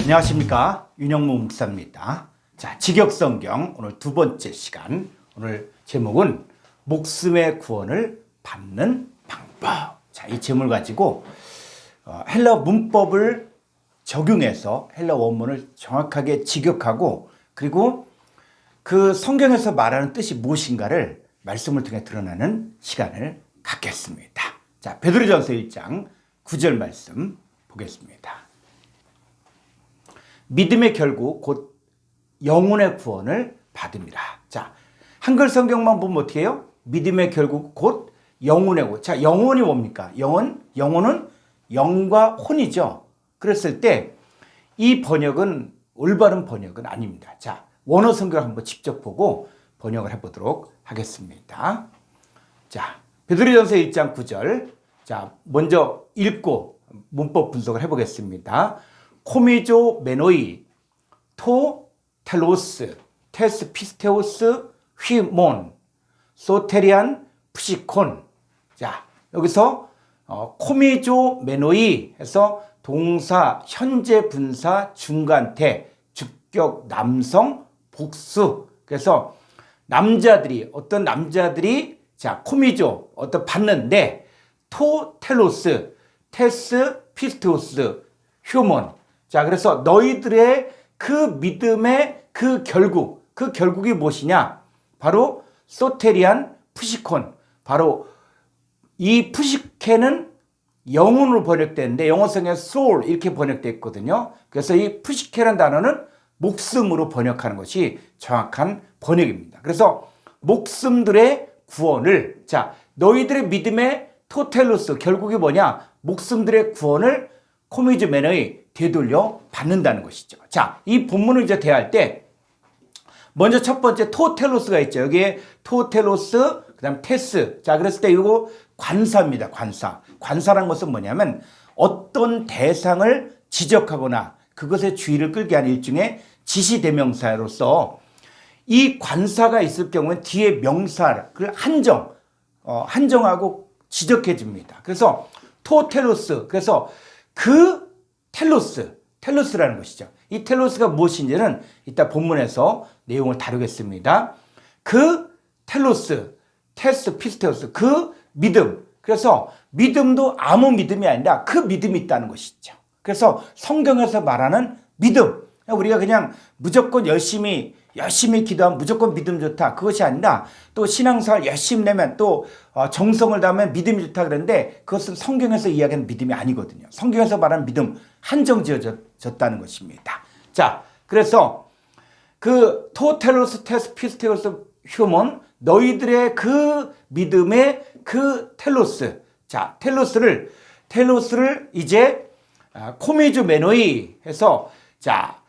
안녕하십니까, 윤영무 목사입니다. 자, 직역성경 오늘 두 번째 시간. 오늘 제목은 목숨의 구원을 받는 방법. 자, 이 제목을 가지고 헬라 문법을 적용해서 헬라 원문을 정확하게 직역하고, 그리고 그 성경에서 말하는 뜻이 무엇인가를 말씀을 통해 드러나는 시간을 갖겠습니다. 자, 베드로전서 1장 9절 말씀 보겠습니다. 믿음의 결국 곧 영혼의 구원을 받음이라. 자, 한글 성경만 보면 어떻게 해요? 믿음의 결국 곧 영혼의 구원. 자, 영혼이 뭡니까? 영혼은 영과 혼이죠. 그랬을 때 이 번역은 올바른 번역은 아닙니다. 자, 원어 성경을 한번 직접 보고 번역을 해보도록 하겠습니다. 자, 베드로전서 1장 9절. 자, 먼저 읽고 문법 분석을 해보겠습니다. 코미조 메노이 토 텔로스 테스 피스테오스 휘몬 소테리안 푸시콘. 자, 여기서 코미조 메노이 해서 동사 현재 분사 중간태 주격 남성 복수. 그래서 남자들이 어떤 남자들이 자 코미조 어떤 받는데 토 텔로스 테스 피스테오스 휴먼. 자, 그래서 너희들의 그 믿음의 그 결국이 무엇이냐? 바로 소테리안 푸시콘. 바로 이 푸시케는 영혼으로 번역되는데 영어성에 soul 이렇게 번역되어 있거든요. 그래서 이 푸시케라는 단어는 목숨으로 번역하는 것이 정확한 번역입니다. 그래서 목숨들의 구원을, 자, 너희들의 믿음의 토텔로스 결국이 뭐냐? 목숨들의 구원을 코미즈 매너에 되돌려 받는다는 것이죠. 자, 이 본문을 이제 대할 때 먼저 첫 번째 토텔로스가 있죠. 여기에 토텔로스, 그다음 테스. 자, 그랬을 때 이거 관사입니다. 관사라는 것은 뭐냐면 어떤 대상을 지적하거나 그것의 주의를 끌게 하는 일종의 지시대명사로서 이 관사가 있을 경우는 뒤에 명사를 한정하고 지적해 줍니다. 그래서 토텔로스, 그래서 그 텔로스라는 것이죠. 이 텔로스가 무엇인지는 이따 본문에서 내용을 다루겠습니다. 그 텔로스, 테스 피스테오스, 그 믿음. 그래서 믿음도 아무 믿음이 아니라 그 믿음이 있다는 것이죠. 그래서 성경에서 말하는 믿음, 우리가 그냥 무조건 열심히 기도하면 무조건 믿음 좋다, 그것이 아니라 또 신앙생활 열심히 내면 또 정성을 다하면 믿음이 좋다 그러는데 그것은 성경에서 이야기하는 믿음이 아니거든요. 성경에서 말하는 믿음 한정지어졌다는 것입니다. 자, 그래서 그 토텔로스 테스 피스테오스 휴먼, 너희들의 그 믿음의 그 텔로스. 자, 텔로스를 이제 코미주 메노이 해서 자,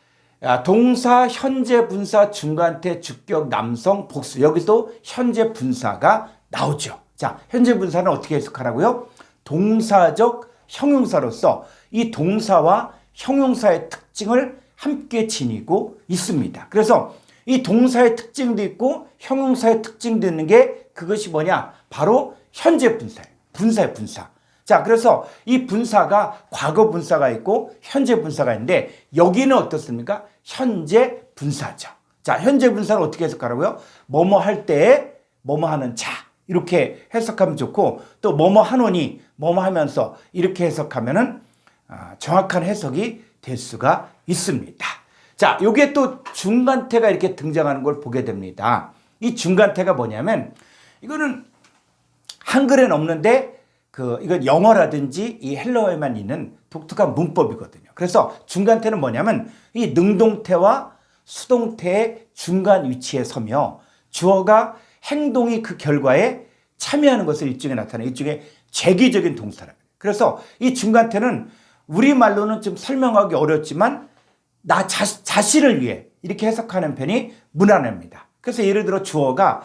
동사 현재 분사 중간태 주격 남성 복수. 여기도 현재 분사가 나오죠. 자, 현재 분사는 어떻게 해석하라고요? 동사적 형용사로서 이 동사와 형용사의 특징을 함께 지니고 있습니다. 그래서 이 동사의 특징도 있고 형용사의 특징도 있는 게 그것이 뭐냐? 바로 현재 분사예요. 분사의 분사. 자, 그래서 이 분사가 과거 분사가 있고 현재 분사가 있는데 여기는 어떻습니까? 현재 분사죠. 자, 현재 분사는 어떻게 해석하라고요? 뭐뭐 할 때에 뭐뭐 하는 자, 이렇게 해석하면 좋고, 또 뭐뭐 하노니 뭐뭐 하면서 이렇게 해석하면은 정확한 해석이 될 수가 있습니다. 자, 요게 또 중간태가 이렇게 등장하는 걸 보게 됩니다. 이 중간태가 뭐냐면 이거는 한글에는 없는데 이건 영어라든지 이 헬라어에만 있는 독특한 문법이거든요. 그래서 중간태는 뭐냐면 이 능동태와 수동태의 중간 위치에 서며 주어가 행동이 그 결과에 참여하는 것을 일종의 나타내는 일종의 재기적인 동사라. 그래서 이 중간태는 우리말로는 좀 설명하기 어렵지만 나 자신을 위해 이렇게 해석하는 편이 무난합니다. 그래서 예를 들어 주어가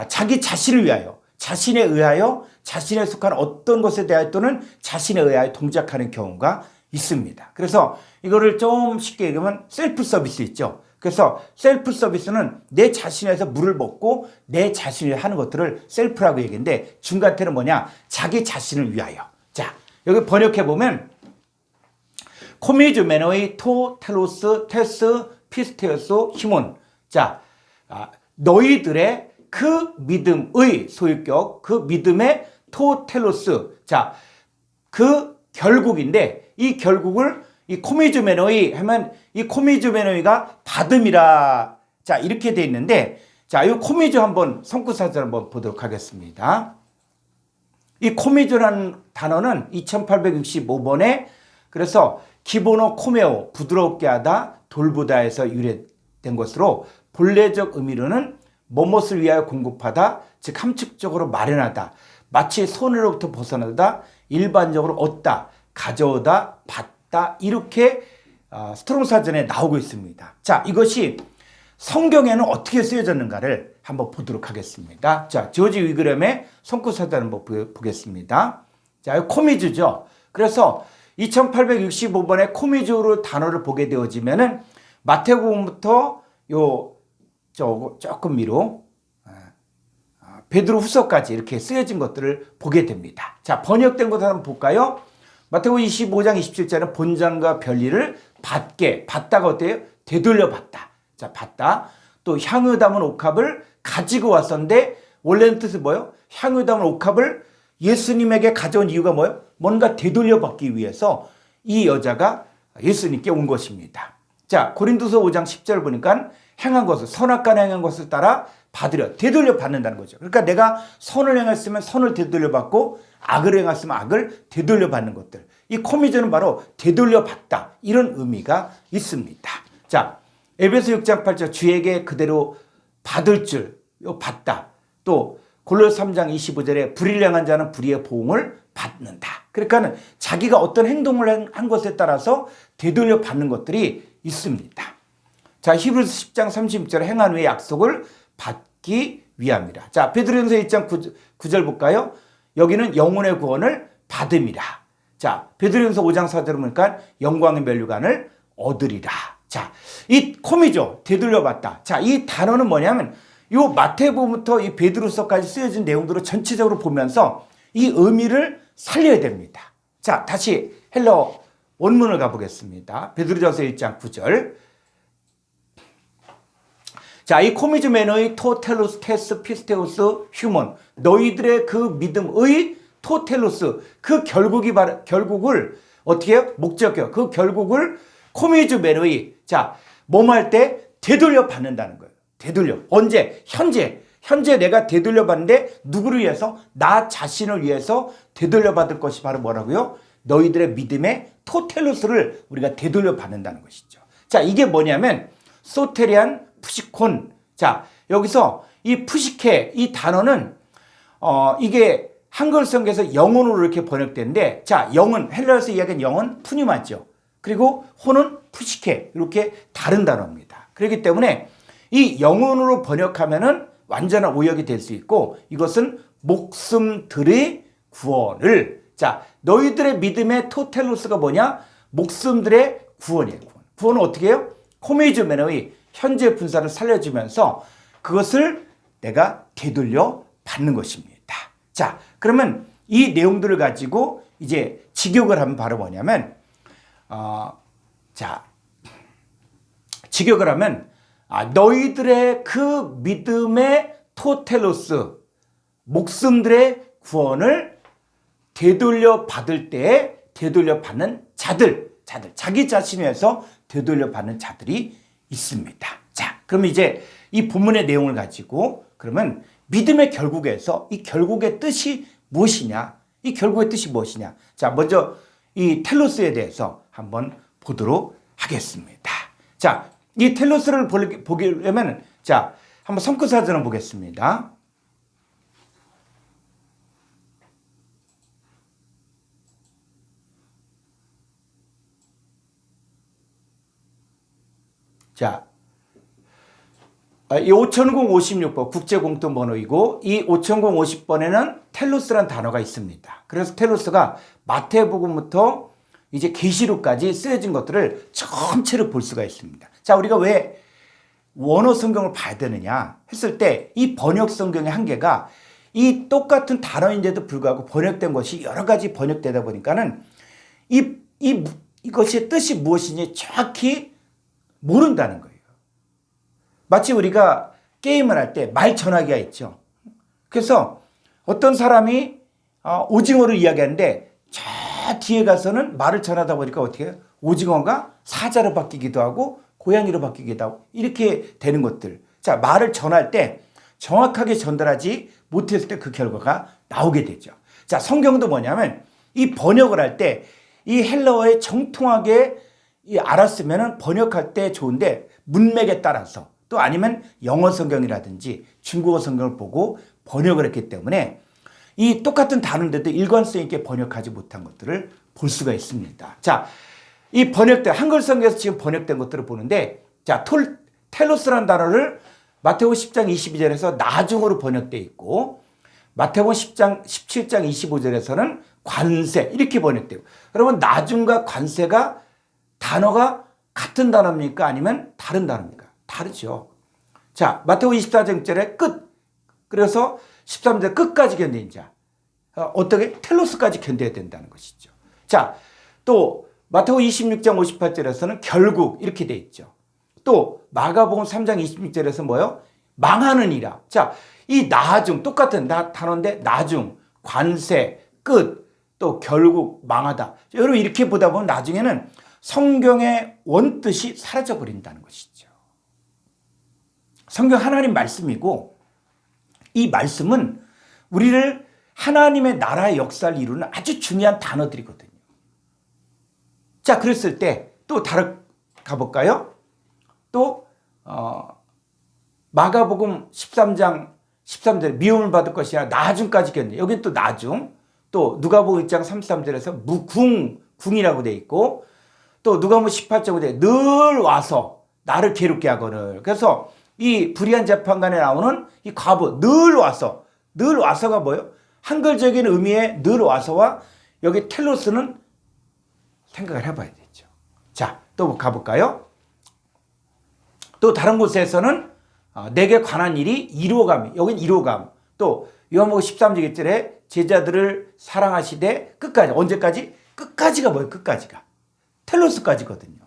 자기 자신을 위하여, 자신에 의하여, 자신에 속한 어떤 것에 대하여 또는 자신에 의하여 동작하는 경우가 있습니다. 그래서 이거를 좀 쉽게 얘기하면 셀프 서비스 있죠. 그래서 셀프 서비스는 내 자신에서 물을 먹고 내 자신이 하는 것들을 셀프라고 얘기하는데 중간태는 뭐냐? 자기 자신을 위하여. 자, 여기 번역해 보면 코미즈메노이 토 텔로스 테스 피스테우스 휴몬. 자, 너희들의 그 믿음의 소유격, 그 믿음의 토 텔로스. 자, 그 결국인데 이 결국을 이 코미즈메노이 하면 이 코미즈메노이가 받음이라. 자, 이렇게 돼 있는데, 자, 이 코미즈 한번 성구사절 한번 보도록 하겠습니다. 이 코미즈라는 단어는 2865번에 그래서 기본어 코메오 부드럽게 하다 돌보다에서 유래된 것으로 본래적 의미로는 뭐뭇을 위하여 공급하다, 즉 함축적으로 마련하다, 마치 손으로부터 벗어나다, 일반적으로 얻다, 가져오다, 받다, 이렇게 스트롱 사전에 나오고 있습니다. 자, 이것이 성경에는 어떻게 쓰여졌는가를 한번 보도록 하겠습니다. 자, 조지 위그램의 성구사전 한번 보겠습니다. 자, 코미즈죠. 그래서 2865번에 코미즈로 단어를 보게 되어지면은 마태복음부터 조금 위로 베드로 후서까지 이렇게 쓰여진 것들을 보게 됩니다. 자, 번역된 것을 한번 볼까요? 마태복음 25장 27절은 본장과 별일을 받다가 어때요? 되돌려 받다. 자, 받다. 또 향유 담은 옥합을 가지고 왔었는데 원래는 뜻이 뭐예요? 향유 담은 옥합을 예수님에게 가져온 이유가 뭐예요? 뭔가 되돌려 받기 위해서 이 여자가 예수님께 온 것입니다. 자, 고린도서 5장 10절 보니까 행한 것을, 선악간 행한 것을 따라 받으려, 되돌려 받는다는 거죠. 그러니까 내가 선을 행했으면 선을 되돌려 받고 악을 행했으면 악을 되돌려 받는 것들. 이 코미즈는 바로 되돌려 받다, 이런 의미가 있습니다. 자, 에베소 6장 8절 주에게 그대로 받을 줄, 받다. 또 골로새 3장 25절에 불의를 행한 자는 불의의 보응을 받는다. 그러니까 자기가 어떤 행동을 한 것에 따라서 되돌려 받는 것들이 있습니다. 자, 히브리서 10장 36절 행한 후에 약속을 받기 위함이라. 자, 베드로전서 1장 9절 볼까요? 여기는 영혼의 구원을 받음이라. 자, 베드로전서 5장 4절 보니까 영광의 면류관을 얻으리라. 자, 이 코미죠. 되돌려 받다. 자, 이 단어는 뭐냐면 요 마태복음부터 이 베드로서까지 쓰여진 내용들을 전체적으로 보면서 이 의미를 살려야 됩니다. 자, 다시 헬러 원문을 가보겠습니다. 베드로전서 1장 9절. 자, 이 코미즈메노의 토텔로스 테스 피스테우스 휴먼, 너희들의 그 믿음의 토텔로스, 그 결국을 어떻게 해요? 목적이요. 그 결국을 코미즈메노의, 자, 뭐뭐 할 때 되돌려 받는다는 거예요. 되돌려. 언제? 현재 내가 되돌려 받는데 누구를 위해서? 나 자신을 위해서 되돌려 받을 것이 바로 뭐라고요? 너희들의 믿음의 토텔로스를 우리가 되돌려 받는다는 것이죠. 자, 이게 뭐냐면 소테리안 푸시콘. 자, 여기서 이 푸시케, 이 단어는 이게 한글 성경에서 영혼으로 이렇게 번역되는데, 자, 영은 헬라어에서 이야기한 영은 푸니마죠. 그리고 혼은 푸시케, 이렇게 다른 단어입니다. 그렇기 때문에 이 영혼으로 번역하면은 완전한 오역이 될 수 있고, 이것은 목숨들의 구원을, 자, 너희들의 믿음의 토텔로스가 뭐냐? 목숨들의 구원이에요. 구원은 어떻게 해요? 코미즈메노의 현재 분사를 살려주면서 그것을 내가 되돌려 받는 것입니다. 자, 그러면 이 내용들을 가지고 이제 직역을 하면 바로 뭐냐면, 자, 직역을 하면 너희들의 그 믿음의 토텔로스, 목숨들의 구원을 되돌려 받을 때에 되돌려 받는 자들, 자기 자신에서 되돌려 받는 자들이 있습니다. 자, 그러면 이제 이 본문의 내용을 가지고 그러면 믿음의 결국에서 이 결국의 뜻이 무엇이냐? 이 결국의 뜻이 무엇이냐? 자, 먼저 이 텔로스에 대해서 한번 보도록 하겠습니다. 자, 이 텔로스를 보려면 자, 한번 성구사전을 보겠습니다. 자, 이 5056번 국제공통번호이고 이 5050번에는 텔로스란 단어가 있습니다. 그래서 텔로스가 마태복음부터 이제 계시록까지 쓰여진 것들을 전체를 볼 수가 있습니다. 자, 우리가 왜 원어 성경을 봐야 되느냐 했을 때 이 번역 성경의 한계가 이 똑같은 단어인데도 불구하고 번역된 것이 여러 가지 번역되다 보니까는 이 이것의 뜻이 무엇인지 정확히 모른다는 거예요. 마치 우리가 게임을 할 때 말 전화기가 있죠. 그래서 어떤 사람이 오징어를 이야기하는데 저 뒤에 가서는 말을 전하다 보니까 어떻게 해요? 오징어가 사자로 바뀌기도 하고 고양이로 바뀌기도 하고 이렇게 되는 것들. 자, 말을 전할 때 정확하게 전달하지 못했을 때 그 결과가 나오게 되죠. 자, 성경도 뭐냐면 이 번역을 할 때 이 헬라어에 정통하게 알았으면 번역할 때 좋은데 문맥에 따라서 또 아니면 영어 성경이라든지 중국어 성경을 보고 번역을 했기 때문에 이 똑같은 단어인데도 일관성 있게 번역하지 못한 것들을 볼 수가 있습니다. 자, 이 번역된 한글 성경에서 지금 번역된 것들을 보는데 자, 텔로스라는 단어를 마태복음 10장 22절에서 나중으로 번역되어 있고 마태복음 10장 17장 25절에서는 관세 이렇게 번역되고 그러면 나중과 관세가 단어가 같은 단어입니까? 아니면 다른 단어입니까? 다르죠. 자, 마태복음 24장 6절에 끝. 그래서 13절 끝까지 견딘 자. 어떻게? 텔로스까지 견뎌야 된다는 것이죠. 자, 또 마태복음 26장 58절에서는 결국 이렇게 돼 있죠. 또 마가복음 3장 26절에서 뭐요? 망하는 이라. 자, 이 나중 똑같은 단어인데 나중, 관세, 끝, 또 결국 망하다. 여러분 이렇게 보다 보면 나중에는 성경의 원뜻이 사라져 버린다는 것이죠. 성경 하나님 말씀이고 이 말씀은 우리를 하나님의 나라의 역사를 이루는 아주 중요한 단어들이거든요. 자, 그랬을 때 또 다른 가볼까요? 또 마가복음 13장 13절 미움을 받을 것이야 나중까지 견뎌. 여기 또 나중. 또 누가복음 1장 33절에서 궁이라고 돼 있고 또 누가복음 18장 5절에 늘 와서 나를 괴롭게 하거늘. 그래서 이 불의한 재판관에 나오는 이 과부 늘 와서가 뭐예요? 한글적인 의미의 늘 와서와 여기 텔로스는 생각을 해봐야 되죠. 자, 또 가볼까요? 또 다른 곳에서는 내게 관한 일이 이루어감. 여긴 이루어감. 또 요한복음 13장 1절에 제자들을 사랑하시되 끝까지. 언제까지? 끝까지가 뭐예요? 끝까지가. 텔로스까지거든요.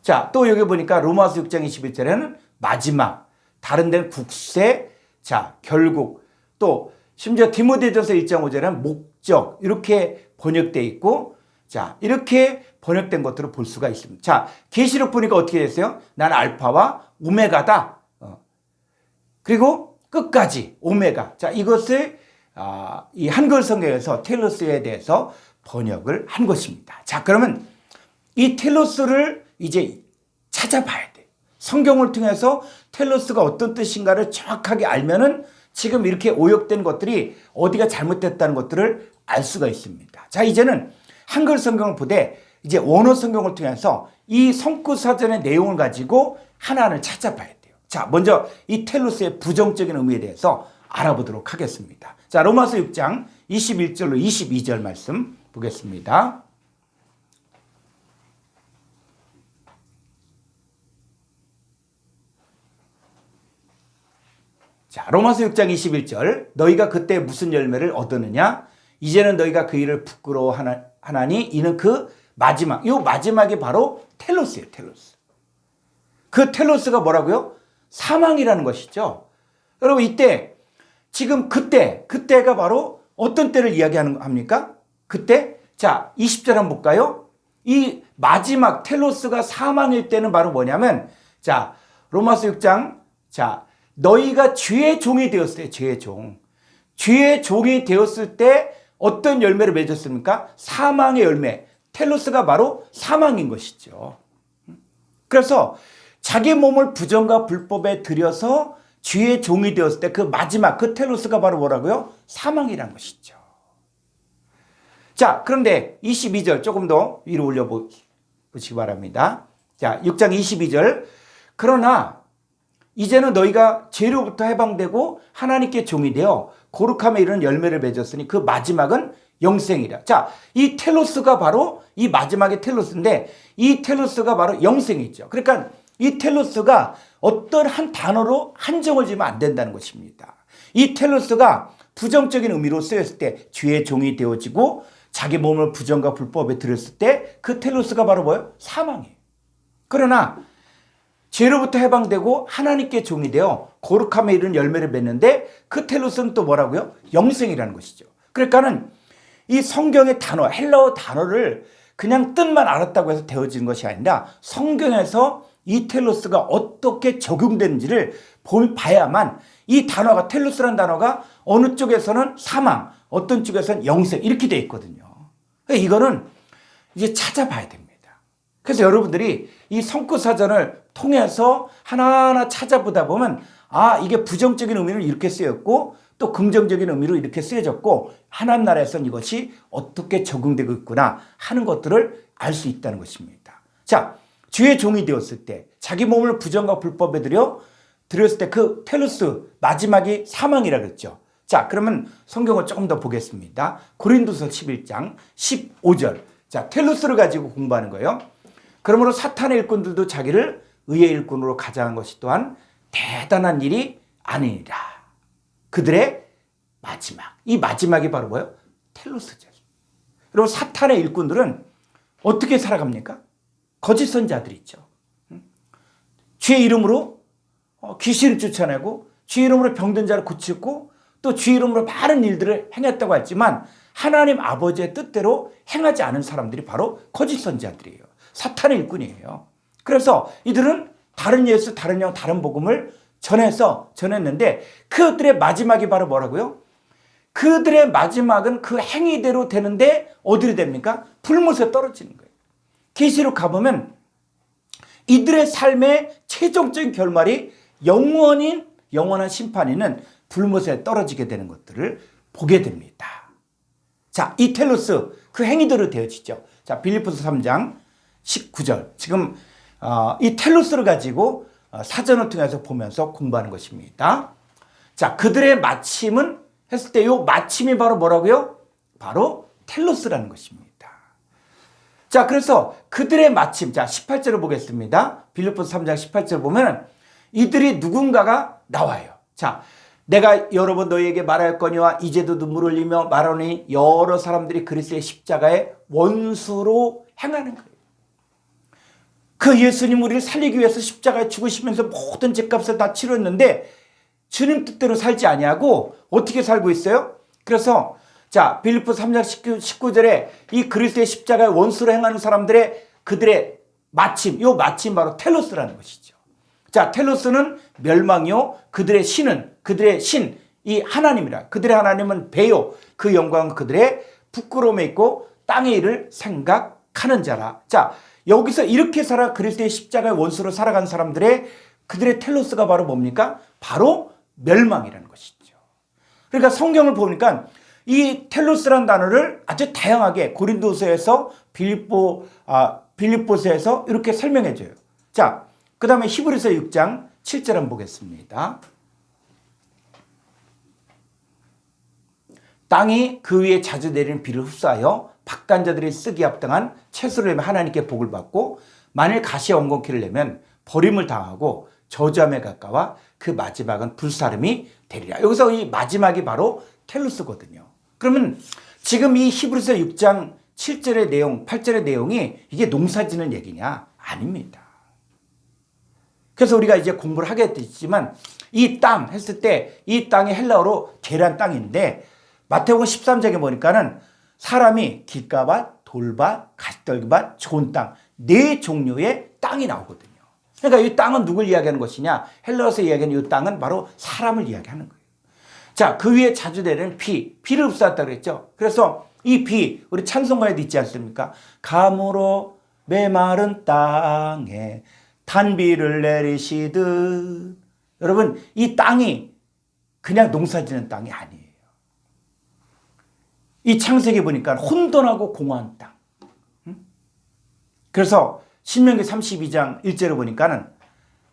자, 또 여기 보니까 로마서 6장 21절에는 마지막. 다른 데는 국세. 자, 결국. 또 심지어 디모데전서 1장 5절에는 목적. 이렇게 번역되어 있고 자, 이렇게 번역된 것들을 볼 수가 있습니다. 자, 계시록 보니까 어떻게 됐어요? 난 알파와 오메가다. 그리고 끝까지 오메가. 자, 이것을 이 한글 성경에서 텔로스에 대해서 번역을 한 것입니다. 자, 그러면 이 텔로스를 이제 찾아봐야 돼요. 성경을 통해서 텔로스가 어떤 뜻인가를 정확하게 알면은 지금 이렇게 오역된 것들이 어디가 잘못됐다는 것들을 알 수가 있습니다. 자, 이제는 한글 성경을 보되 이제 원어 성경을 통해서 이 성구사전의 내용을 가지고 하나를 찾아봐야 돼요. 자, 먼저 이 텔로스의 부정적인 의미에 대해서 알아보도록 하겠습니다. 자, 로마서 6장 21절로 22절 말씀 보겠습니다. 자, 로마서 6장 21절 너희가 그때 무슨 열매를 얻었느냐? 이제는 너희가 그 일을 부끄러워하나니 이는 그 마지막, 이 마지막이 바로 텔로스예요. 텔로스. 그 텔로스가 뭐라고요? 사망이라는 것이죠. 여러분 이때 지금 그때가 바로 어떤 때를 이야기하는 합니까? 그때 자 20절 한번 볼까요? 이 마지막 텔로스가 사망일 때는 바로 뭐냐면 자 로마서 6장 자 너희가 죄의 종이 되었을 때 죄의 종이 되었을 때 어떤 열매를 맺었습니까? 사망의 열매. 텔로스가 바로 사망인 것이죠. 그래서 자기 몸을 부정과 불법에 들여서 죄의 종이 되었을 때 그 마지막 그 텔로스가 바로 뭐라고요? 사망이란 것이죠. 자, 그런데 22절 조금 더 위로 올려보시기 바랍니다. 자, 6장 22절. 그러나 이제는 너희가 죄로부터 해방되고 하나님께 종이 되어 거룩함에 이르는 열매를 맺었으니 그 마지막은 영생이라. 자, 이 텔로스가 바로 이 마지막의 텔로스인데 이 텔로스가 바로 영생이죠. 그러니까 이 텔로스가 어떤 한 단어로 한정을 지으면 안 된다는 것입니다. 이 텔로스가 부정적인 의미로 쓰였을 때 죄의 종이 되어지고 자기 몸을 부정과 불법에 들였을 때 그 텔로스가 바로 뭐예요? 사망이에요. 그러나 죄로부터 해방되고 하나님께 종이 되어 거룩함에 이르는 열매를 맺는데 그 텔로스는 또 뭐라고요? 영생이라는 것이죠. 그러니까는 이 성경의 단어, 헬라어 단어를 그냥 뜻만 알았다고 해서 되어지는 것이 아니라 성경에서 이 텔로스가 어떻게 적용되는지를 봐야만 이 단어가 텔로스라는 단어가 어느 쪽에서는 사망, 어떤 쪽에서는 영생 이렇게 돼 있거든요. 그러니까 이거는 이제 찾아봐야 됩니다. 그래서 여러분들이 이 성구사전을 통해서 하나하나 찾아보다 보면 아, 이게 부정적인 의미로 이렇게 쓰였고 또 긍정적인 의미로 이렇게 쓰여졌고 하나님 나라에서는 이것이 어떻게 적용되고 있구나 하는 것들을 알 수 있다는 것입니다. 자, 주의 종이 되었을 때 자기 몸을 부정과 불법에 들였을 때 그 텔루스 마지막이 사망이라 그랬죠. 자, 그러면 성경을 조금 더 보겠습니다. 고린도서 11장 15절. 자, 텔루스를 가지고 공부하는 거예요. 그러므로 사탄의 일꾼들도 자기를 의의 일꾼으로 가장한 것이 또한 대단한 일이 아니니라. 그들의 마지막. 이 마지막이 바로 뭐예요? 텔루스죠. 여러분, 사탄의 일꾼들은 어떻게 살아갑니까? 거짓 선자들이 있죠. 주의 이름으로 귀신을 쫓아내고 주의 이름으로 병든 자를 고치고 또 주의 이름으로 많은 일들을 행했다고 했지만 하나님 아버지의 뜻대로 행하지 않은 사람들이 바로 거짓 선자들이에요. 사탄의 일꾼이에요. 그래서 이들은 다른 예수, 다른 영, 다른 복음을 전했는데 그들의 마지막이 바로 뭐라고요? 그들의 마지막은 그 행위대로 되는데 어디로 됩니까? 불못에 떨어지는 거예요. 계시록 가보면 이들의 삶의 최종적인 결말이 영원한 심판이는 불못에 떨어지게 되는 것들을 보게 됩니다. 자, 이 텔로스 그 행위대로 되어지죠. 자, 빌립보서 3장 19절. 지금 이 텔로스를 가지고 사전을 통해서 보면서 공부하는 것입니다. 자, 그들의 마침은 했을 때 이 마침이 바로 뭐라고요? 바로 텔로스라는 것입니다. 자, 그래서 그들의 마침, 자, 18절을 보겠습니다. 빌립보서 3장 18절 보면 이들이 누군가가 나와요. 자, 내가 여러 번 너희에게 말하였거니와 이제도 눈물 흘리며 말하니 여러 사람들이 그리스도의 십자가의 원수로 행하는 거예요. 그 예수님 우리를 살리기 위해서 십자가에 죽으시면서 모든 죄값을 다 치렀는데 주님 뜻대로 살지 아니하고 어떻게 살고 있어요? 그래서 자, 빌립보서 3장 19절에 이 그리스도의 십자가의 원수로 행하는 사람들의 그들의 마침, 이 마침 바로 텔로스라는 것이죠. 자, 텔로스는 멸망이요. 그들의 신, 이 하나님이라. 그들의 하나님은 배요. 그 영광은 그들의 부끄러움에 있고 땅의 일을 생각하는 자라. 자, 여기서 이렇게 살아 그리스도의 십자가의 원수로 살아간 사람들의 그들의 텔로스가 바로 뭡니까? 바로 멸망이라는 것이죠. 그러니까 성경을 보니까 이 텔로스라는 단어를 아주 다양하게 고린도서에서 빌립보서에서 이렇게 설명해 줘요. 자, 그 다음에 히브리서 6장 7절 한번 보겠습니다. 땅이 그 위에 자주 내리는 비를 흡수하여 박간자들이 쓰기 합당한 채소를 내면 하나님께 복을 받고 만일 가시와 엉겅퀴를 내면 버림을 당하고 저주함에 가까워 그 마지막은 불사름이 되리라. 여기서 이 마지막이 바로 텔루스거든요. 그러면 지금 이 히브리서 6장 7절의 내용, 8절의 내용이 이게 농사짓는 얘기냐? 아닙니다. 그래서 우리가 이제 공부를 하게 됐지만 이 땅 했을 때 이 땅이 헬라어로 계란 땅인데 마태복음 13장에 보니까는 사람이 길가밭, 돌밭, 가시떨기밭, 좋은 땅, 네 종류의 땅이 나오거든요. 그러니까 이 땅은 누굴 이야기하는 것이냐? 헬라어에서 이야기하는 이 땅은 바로 사람을 이야기하는 거예요. 자, 그 위에 자주 내리는 비를 흡수했다고 그랬죠. 그래서 이 비, 우리 찬송가에도 있지 않습니까? 가물어 메마른 땅에 단비를 내리시듯. 여러분, 이 땅이 그냥 농사지는 땅이 아니에요. 이 창세기 보니까 혼돈하고 공허한 땅. 그래서 신명기 32장 1절을 보니까는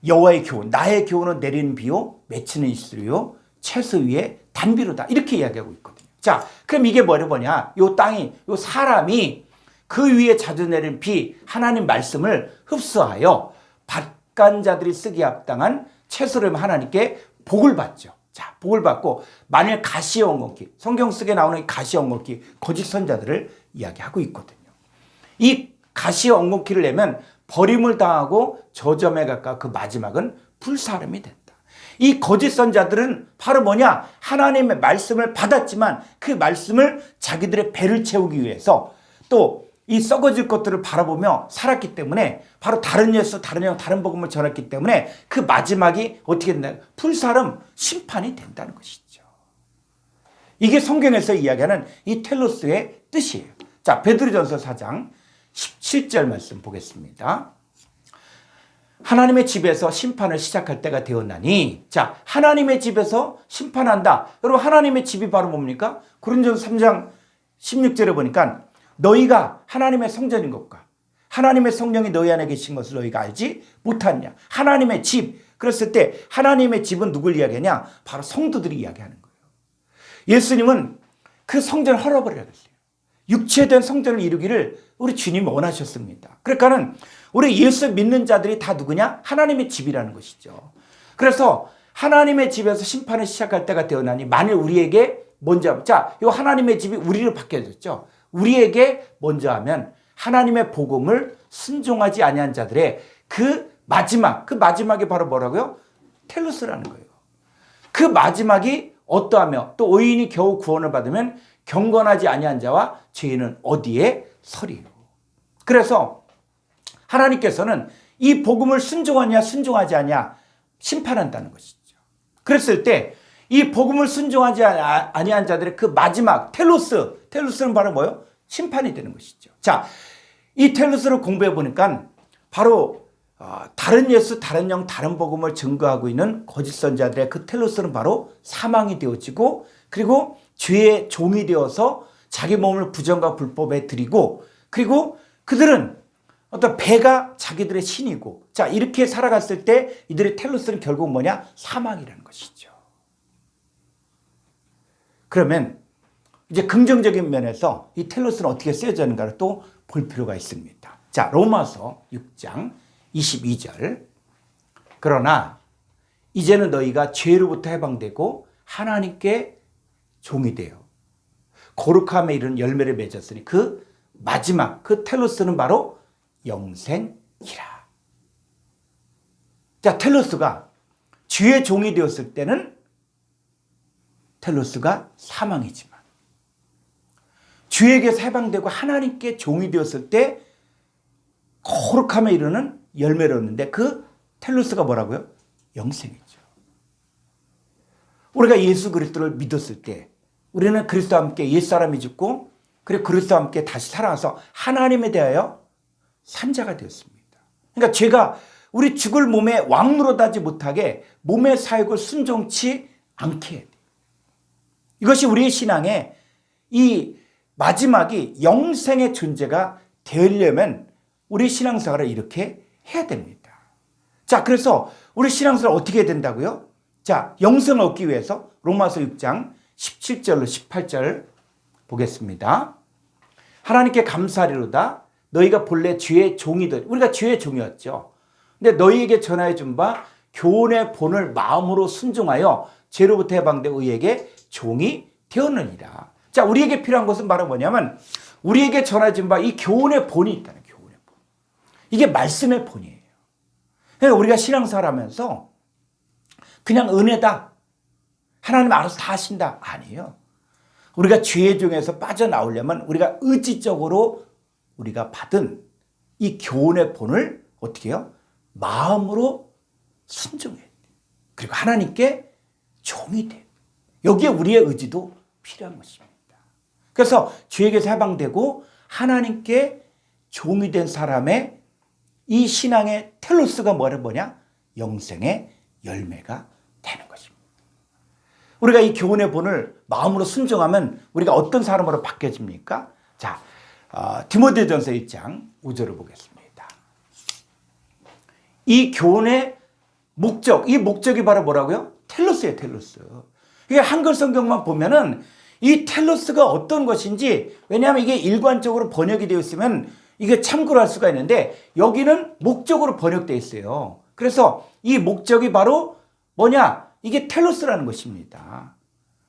여호와의 교훈, 나의 교훈은 내리는 비요 맺히는 이슬이요 채소 위에 단비로다. 이렇게 이야기하고 있거든요. 자, 그럼 이게 뭐냐? 요 땅이, 요 사람이 그 위에 자주 내리는 비, 하나님 말씀을 흡수하여 박간자들이 쓰기 합당한 채소를 하나님께 복을 받죠. 자, 복을 받고 만일 가시의 엉겅퀴, 성경 속에 나오는 이 가시의 엉겅퀴, 거짓 선자들을 이야기하고 있거든요. 이 가시의 엉겅퀴를 내면 버림을 당하고 저점에 가까워 그 마지막은 불사름이 된다. 이 거짓 선자들은 바로 뭐냐? 하나님의 말씀을 받았지만 그 말씀을 자기들의 배를 채우기 위해서 또 이 썩어질 것들을 바라보며 살았기 때문에 바로 다른 예수, 다른 영, 다른 복음을 전했기 때문에 그 마지막이 어떻게 된다? 불사름, 심판이 된다는 것이죠. 이게 성경에서 이야기하는 이 텔로스의 뜻이에요. 자, 베드로전서 4장 17절 말씀 보겠습니다. 하나님의 집에서 심판을 시작할 때가 되었나니, 자, 하나님의 집에서 심판한다. 여러분, 하나님의 집이 바로 뭡니까? 고린도전서 3장 16절에 보니까 너희가 하나님의 성전인 것과 하나님의 성령이 너희 안에 계신 것을 너희가 알지 못하느냐. 하나님의 집. 그랬을 때 하나님의 집은 누굴 이야기하냐? 바로 성도들이 이야기하는 거예요. 예수님은 그 성전을 헐어버리라 그랬어요. 육체된 성전을 이루기를 우리 주님이 원하셨습니다. 그러니까는 우리 예수 믿는 자들이 다 누구냐? 하나님의 집이라는 것이죠. 그래서 하나님의 집에서 심판을 시작할 때가 되었나니 만일 우리에게 먼저, 자, 이 하나님의 집이 우리로 바뀌어졌죠. 우리에게 먼저 하면 하나님의 복음을 순종하지 아니한 자들의 그 마지막이 바로 뭐라고요? 텔로스라는 거예요. 그 마지막이 어떠하며 또 의인이 겨우 구원을 받으면 경건하지 아니한 자와 죄인은 어디에 서리요. 그래서 하나님께서는 이 복음을 순종하냐 순종하지 않냐 심판한다는 것이죠. 그랬을 때 이 복음을 순종하지 아니한 자들의 그 마지막 텔로스는 바로 뭐예요? 심판이 되는 것이죠. 자, 이 텔로스를 공부해 보니까 바로 다른 예수, 다른 영, 다른 복음을 증거하고 있는 거짓 선자들의 그 텔로스는 바로 사망이 되어지고 그리고 죄의 종이 되어서 자기 몸을 부정과 불법에 드리고 그리고 그들은 어떤 배가 자기들의 신이고 자 이렇게 살아갔을 때 이들의 텔로스는 결국 뭐냐? 사망이라는 것이죠. 그러면 이제 긍정적인 면에서 이 텔로스는 어떻게 쓰여졌는가를 또 볼 필요가 있습니다. 자, 로마서 6장 22절. 그러나 이제는 너희가 죄로부터 해방되고 하나님께 종이 되어 거룩함에 이르는 열매를 맺었으니 그 마지막 그 텔로스는 바로 영생이라. 자, 텔로스가 죄의 종이 되었을 때는 텔로스가 사망이지만 죄에게서 해방되고 하나님께 종이 되었을 때 거룩함에 이르는 열매를 얻는데 그 텔로스가 뭐라고요? 영생이죠. 우리가 예수 그리스도를 믿었을 때 우리는 그리스도와 함께 옛사람이 죽고 그리고 그리스도와 함께 다시 살아와서 하나님에 대하여 산자가 되었습니다. 그러니까 죄가 우리 죽을 몸에 왕노릇하지 못하게 몸의 사역을 순종치 않게 해야 돼요. 이것이 우리의 신앙의 이 마지막이 영생의 존재가 되려면 우리 신앙생활을 이렇게 해야 됩니다. 자, 그래서 우리 신앙생활을 어떻게 해야 된다고요? 자, 영생을 얻기 위해서 로마서 6장 17절로 18절 보겠습니다. 하나님께 감사하리로다. 너희가 본래 죄의 종이들, 우리가 죄의 종이었죠. 근데 너희에게 전하여 준 바 교훈의 본을 마음으로 순종하여 죄로부터 해방되어 의에게 종이 되었느니라. 자, 우리에게 필요한 것은 바로 뭐냐면 우리에게 전해진 바 이 교훈의 본이 있다는 교훈의 본. 이게 말씀의 본이에요. 그러니까 우리가 신앙생활하면서 그냥 은혜다. 하나님 알아서 다 하신다. 아니에요. 우리가 죄의 종에서 빠져나오려면 우리가 의지적으로 우리가 받은 이 교훈의 본을 어떻게 해요? 마음으로 순종해야 돼요. 그리고 하나님께 종이 돼요. 여기에 우리의 의지도 필요한 것입니다. 그래서 죄에게서 해방되고 하나님께 종이 된 사람의 이 신앙의 텔로스가 뭐냐? 영생의 열매가 되는 것입니다. 우리가 이 교훈의 본을 마음으로 순종하면 우리가 어떤 사람으로 바뀌어집니까? 자, 디모데전서 1장 5절을 보겠습니다. 이 교훈의 목적, 이 목적이 바로 뭐라고요? 텔로스예요, 텔로스. 이게 한글 성경만 보면은 이 텔로스가 어떤 것인지, 왜냐하면 이게 일관적으로 번역이 되어 있으면 이게 참고를 할 수가 있는데 여기는 목적으로 번역되어 있어요. 그래서 이 목적이 바로 뭐냐? 이게 텔로스라는 것입니다.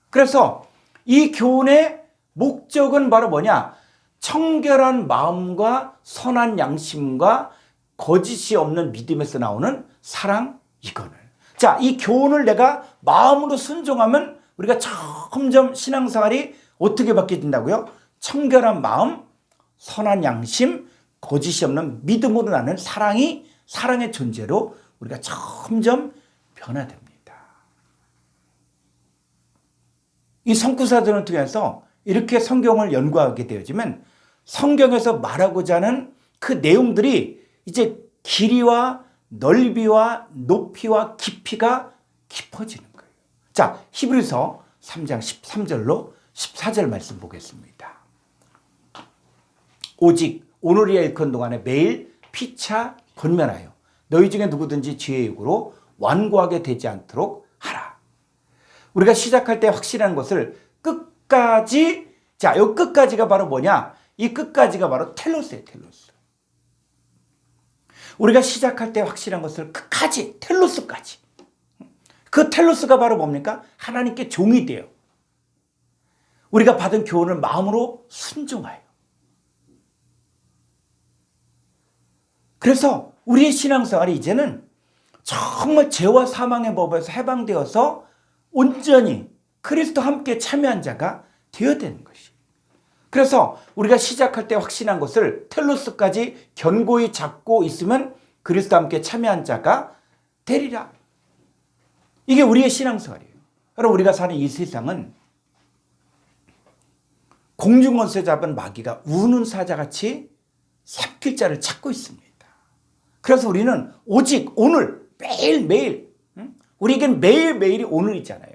그래서 이 교훈의 목적은 바로 뭐냐? 청결한 마음과 선한 양심과 거짓이 없는 믿음에서 나오는 사랑, 이거는. 자, 이 교훈을 내가 마음으로 순종하면 우리가 점점 신앙생활이 어떻게 바뀌어진다고요? 청결한 마음, 선한 양심, 거짓이 없는 믿음으로 나는 사랑의 존재로 우리가 점점 변화됩니다. 이 성구사전을 통해서 이렇게 성경을 연구하게 되어지면 성경에서 말하고자 하는 그 내용들이 이제 길이와 넓이와 높이와 깊이가 깊어지는 거예요. 자, 히브리서 3장 13절로 14절 말씀 보겠습니다. 오직 오늘이야 일컫는 동안에 매일 피차 권면하여 너희 중에 누구든지 죄의 욕으로 완고하게 되지 않도록 하라. 우리가 시작할 때 확실한 것을 끝까지, 자, 이 끝까지가 바로 뭐냐? 이 끝까지가 바로 텔로스예요, 텔로스. 우리가 시작할 때 확실한 것을 끝까지, 텔로스까지. 그 텔로스가 바로 뭡니까? 하나님께 종이 돼요. 우리가 받은 교훈을 마음으로 순종하여. 그래서 우리의 신앙생활이 이제는 정말 죄와 사망의 법에서 해방되어서 온전히 그리스도와 함께 참여한 자가 되어야 되는 것이. 그래서 우리가 시작할 때 확신한 것을 텔로스까지 견고히 잡고 있으면 그리스도와 함께 참여한 자가 되리라. 이게 우리의 신앙생활이에요. 여러분, 우리가 사는 이 세상은 공중원수에 잡은 마귀가 우는 사자같이 삽길 자를 찾고 있습니다. 그래서 우리는 오직 오늘 매일매일, 우리에겐 매일매일이 오늘이잖아요.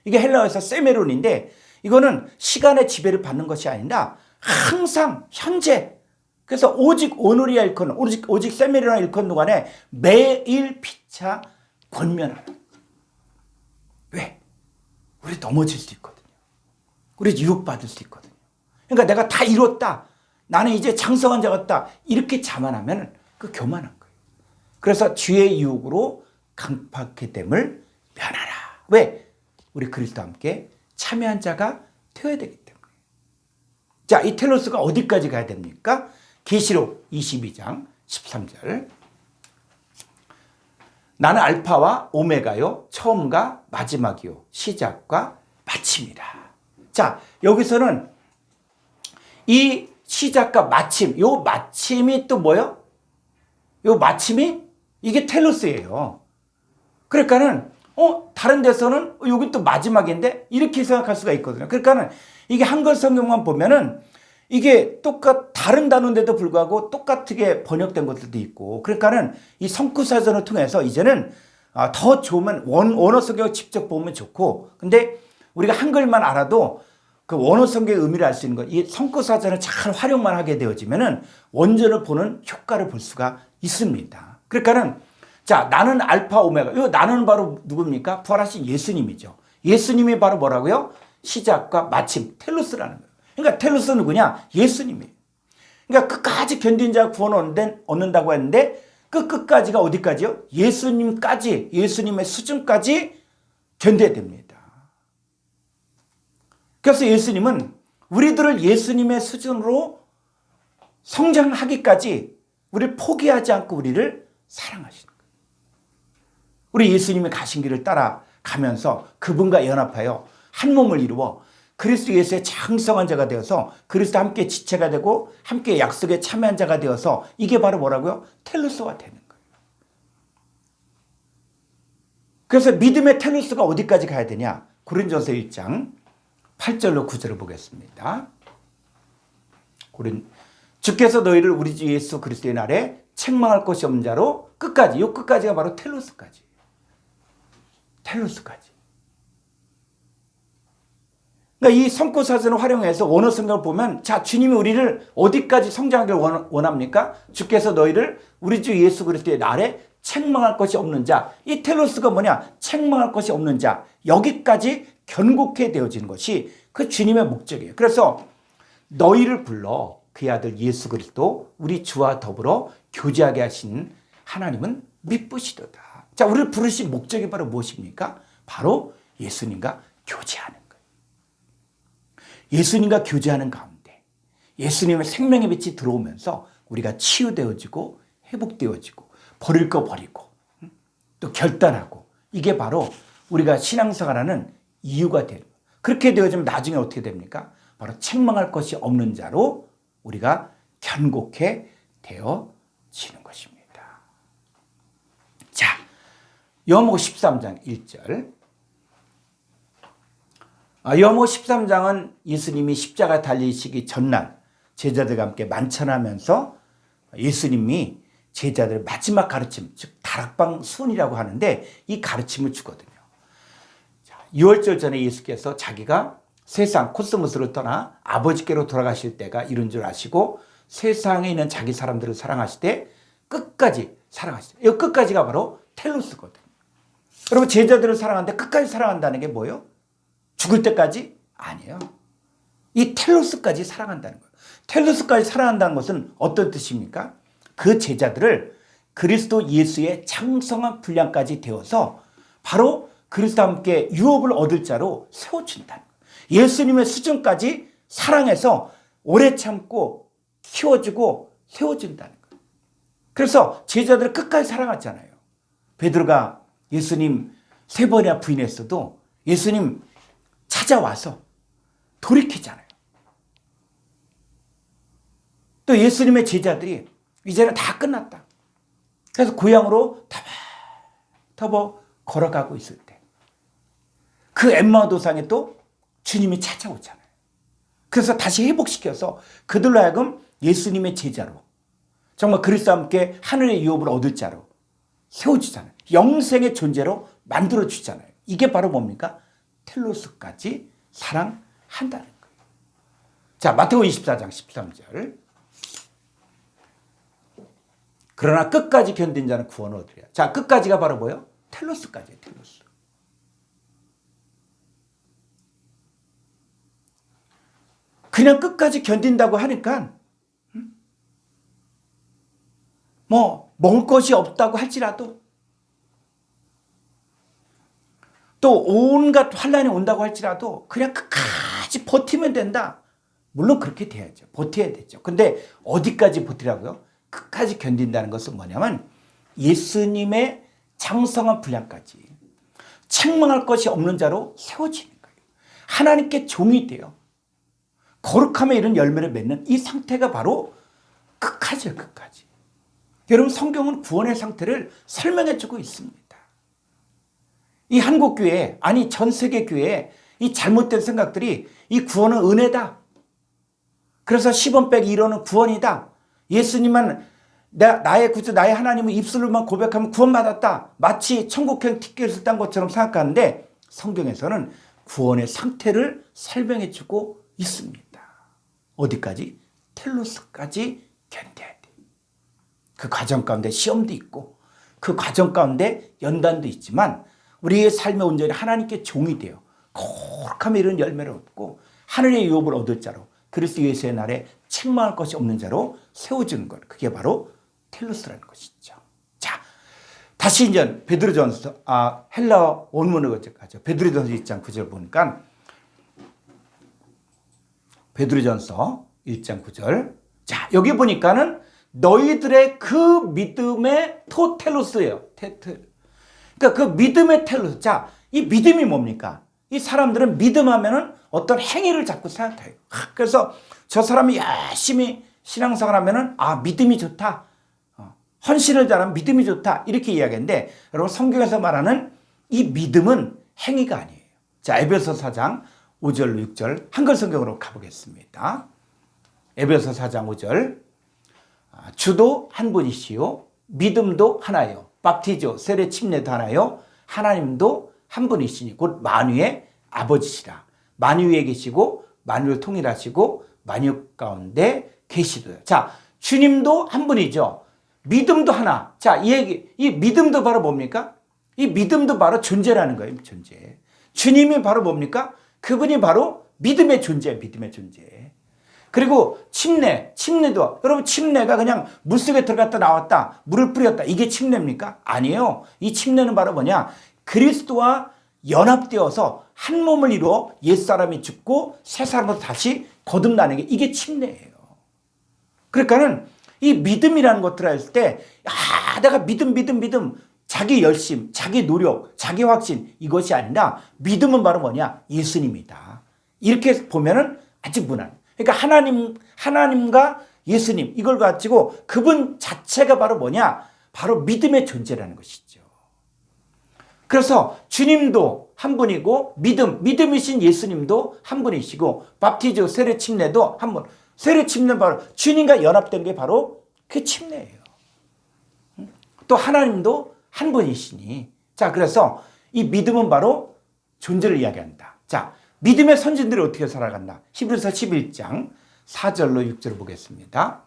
이게 헬라어에서 세메론인데 이거는 시간의 지배를 받는 것이 아니라 항상 현재. 그래서 오직 오늘이야 일컨, 오직 세메론이야 일컨 동안에 매일 피차 권면하라. 왜? 우리 넘어질 수 있거든요. 우리 유혹받을 수 있거든요. 그러니까 내가 다 이뤘다. 나는 이제 장성한 자 같다. 이렇게 자만하면 그 교만한 거예요. 그래서 주의 유혹으로 강팍해 됨을 면하라. 왜? 우리 그리스도와 함께 참여한 자가 되어야 되기 때문에. 자, 이 텔로스가 어디까지 가야 됩니까? 계시록 22장 13절. 나는 알파와 오메가요, 처음과 마지막이요, 시작과 마침이라. 자, 여기서는 이 시작과 마침, 요 마침이 또 뭐요? 요 마침이 이게 텔로스예요. 그러니까는 다른 데서는 여기 또 마지막인데 이렇게 생각할 수가 있거든요. 그러니까는 이게 한글 성경만 보면은 이게 다른 단어인데도 불구하고 똑같게 번역된 것들도 있고, 그러니까는 이 성구사전을 통해서 이제는 더 좋으면 원어 성경을 직접 보면 좋고, 근데 우리가 한글만 알아도 그 원어 성경의 의미를 알 수 있는 것, 이 성구사전을 잘 활용만 하게 되어지면은 원전을 보는 효과를 볼 수가 있습니다. 그러니까는 자, 나는 알파 오메가. 이 나는 바로 누굽니까? 부활하신 예수님이죠. 예수님이 바로 뭐라고요? 시작과 마침, 텔로스라는 거예요. 그러니까 텔로스는 누구냐? 예수님이에요. 그러니까 끝까지 견딘 자가 구원 얻는다고 했는데 그 끝까지가 어디까지요? 예수님까지, 예수님의 수준까지 견뎌야 됩니다. 그래서 예수님은 우리들을 예수님의 수준으로 성장하기까지 우리를 포기하지 않고 우리를 사랑하시는 거예요. 우리 예수님이 가신 길을 따라가면서 그분과 연합하여 한 몸을 이루어 그리스도 예수의 장성한 자가 되어서 그리스도와 함께 지체가 되고 함께 약속에 참여한 자가 되어서 이게 바로 뭐라고요? 텔로스가 되는 거예요. 그래서 믿음의 텔로스가 어디까지 가야 되냐? 고린도전서 1장 8절로 9절을 보겠습니다. 주께서 너희를 우리 주 예수 그리스도의 날에 책망할 것이 없는 자로 끝까지, 이 끝까지가 바로 텔로스까지. 텔로스까지. 그러니까 이 성구사전을 활용해서 원어 성경을 보면, 자, 주님이 우리를 어디까지 성장하기를 원합니까? 주께서 너희를 우리 주 예수 그리스도의 날에 책망할 것이 없는 자. 이 텔로스가 뭐냐? 책망할 것이 없는 자. 여기까지 견고케 되어지는 것이 그 주님의 목적이에요. 그래서 너희를 불러 그의 아들 예수 그리스도 우리 주와 더불어 교제하게 하신 하나님은 미쁘시도다. 자, 우리를 부르신 목적이 바로 무엇입니까? 바로 예수님과 교제하는 거예요. 예수님과 교제하는 가운데 예수님의 생명의 빛이 들어오면서 우리가 치유되어지고 회복되어지고 버릴 거 버리고 또 결단하고, 이게 바로 우리가 신앙생활하는 이유가 되는 거예요. 그렇게 되어지면 나중에 어떻게 됩니까? 바로 책망할 것이 없는 자로 우리가 견고케 되어지는 것입니다. 자, 요한복음 13장 1절. 요한복음 13장은 예수님이 십자가 달리시기 전날 제자들과 함께 만찬하면서 예수님이 제자들의 마지막 가르침, 즉 다락방 수훈이라고 하는데 이 가르침을 주거든요. 6월절 전에 예수께서 자기가 세상 코스모스를 떠나 아버지께로 돌아가실 때가 이른 줄 아시고 세상에 있는 자기 사람들을 사랑하시되 끝까지 사랑하시되, 이 끝까지가 바로 텔로스거든요. 여러분, 제자들을 사랑하는데 끝까지 사랑한다는 게 뭐예요? 죽을 때까지? 아니에요. 이 텔로스까지 사랑한다는 거예요. 텔로스까지 사랑한다는 것은 어떤 뜻입니까? 그 제자들을 그리스도 예수의 장성한 분량까지 되어서 바로 그리스도와 함께 유업을 얻을 자로 세워준다는 거예요. 예수님의 수준까지 사랑해서 오래 참고 키워주고 세워준다는 거예요. 그래서 제자들을 끝까지 사랑하잖아요. 베드로가 예수님 3번이나 부인했어도 예수님 찾아와서 돌이키잖아요. 또 예수님의 제자들이 이제는 다 끝났다. 그래서 고향으로 터벅터벅 걸어가고 있을 때 그 엠마오 도상에 또 주님이 찾아오잖아요. 그래서 다시 회복시켜서 그들로 하여금 예수님의 제자로, 정말 그리스도와 함께 하늘의 유업을 얻을 자로 세워주잖아요. 영생의 존재로 만들어주잖아요. 이게 바로 뭡니까? 텔로스까지 사랑한다는 거예요. 자, 마태복음 24장 13절. 그러나 끝까지 견딘 자는 구원을 얻으리라. 자, 끝까지가 바로 뭐예요? 텔로스까지예요. 텔로스. 그냥 끝까지 견딘다고 하니까 뭐 먹을 것이 없다고 할지라도, 또 온갖 환란이 온다고 할지라도 그냥 끝까지 버티면 된다. 물론 그렇게 돼야죠. 버텨야 되죠. 근데 어디까지 버티라고요? 끝까지 견딘다는 것은 뭐냐면 예수님의 장성한 분량까지 책망할 것이 없는 자로 세워지는 거예요. 하나님께 종이 돼요. 거룩함에 이른 열매를 맺는 이 상태가 바로 끝까지예요. 끝까지. 여러분, 성경은 구원의 상태를 설명해 주고 있습니다. 이 한국교회, 아니 전 세계 교회에 이 잘못된 생각들이 이 구원은 은혜다. 그래서 10원 빼기 1원은 구원이다. 예수님만 나의 구주, 나의 하나님을 입술로만 고백하면 구원받았다. 마치 천국행 티켓을 딴 것처럼 생각하는데 성경에서는 구원의 상태를 설명해 주고 있습니다. 어디까지? 텔로스까지 견뎌야 돼. 그 과정 가운데 시험도 있고 그 과정 가운데 연단도 있지만 우리의 삶의 온전히 하나님께 종이 되어 거룩함에 이른 열매를 얻고 하늘의 유업을 얻을 자로, 그리스도 예수의 날에 책망할 것이 없는 자로 세워주는 것, 그게 바로 텔로스라는 것이죠. 자, 다시 이제 베드로전서, 헬라어 원문으로 가죠. 베드로전서 1장 9절 보니까 베드로전서 1장 9절. 자, 여기 보니까는 너희들의 그 믿음의 토텔로스예요. 그러니까 그 믿음의 텔로스. 자, 이 믿음이 뭡니까? 이 사람들은 믿음하면은 어떤 행위를 자꾸 생각해요. 그래서 저 사람이 열심히 신앙생활 하면은 믿음이 좋다. 헌신을 잘하면 믿음이 좋다. 이렇게 이야기하는데 여러분, 성경에서 말하는 이 믿음은 행위가 아니에요. 자, 에베소 4장 5절로 6절 한글 성경으로 가보겠습니다. 에베소 4장 5절. 주도 한 분이시요 믿음도 하나요. 밥티조 세례 침례도 하나요. 하나님도 한 분이시니 곧 만유의 아버지시라. 만유에 계시고 만유를 통일하시고 만유 가운데 계시도다. 자, 주님도 한 분이죠. 믿음도 하나. 자, 이 믿음도 바로 뭡니까? 이 믿음도 바로 존재라는 거예요. 존재. 주님이 바로 뭡니까? 그분이 바로 믿음의 존재예요. 믿음의 존재. 그리고 침례도 여러분, 침례가 그냥 물속에 들어갔다 나왔다 물을 뿌렸다 이게 침례입니까? 아니에요. 이 침례는 바로 뭐냐? 그리스도와 연합되어서 한 몸을 이루어 옛사람이 죽고 새 사람으로 다시 거듭나는 게 이게 침례예요. 그러니까는 이 믿음이라는 것들을 할 때 내가 믿음 자기 열심, 자기 노력, 자기 확신 이것이 아니라 믿음은 바로 뭐냐? 예수님이다. 이렇게 보면은 아직 무난. 그러니까 하나님과 예수님 이걸 가지고 그분 자체가 바로 뭐냐? 바로 믿음의 존재라는 것이죠. 그래서 주님도 한 분이고 믿음이신 예수님도 한 분이시고 밥티저 세례 침례도 한 분. 세례 침례는 바로 주님과 연합된 게 바로 그 침례예요. 또 하나님도 한 분이시니. 자, 그래서 이 믿음은 바로 존재를 이야기한다. 자, 믿음의 선진들이 어떻게 살아갔나? 히브리서 11장 4절로 6절을 보겠습니다.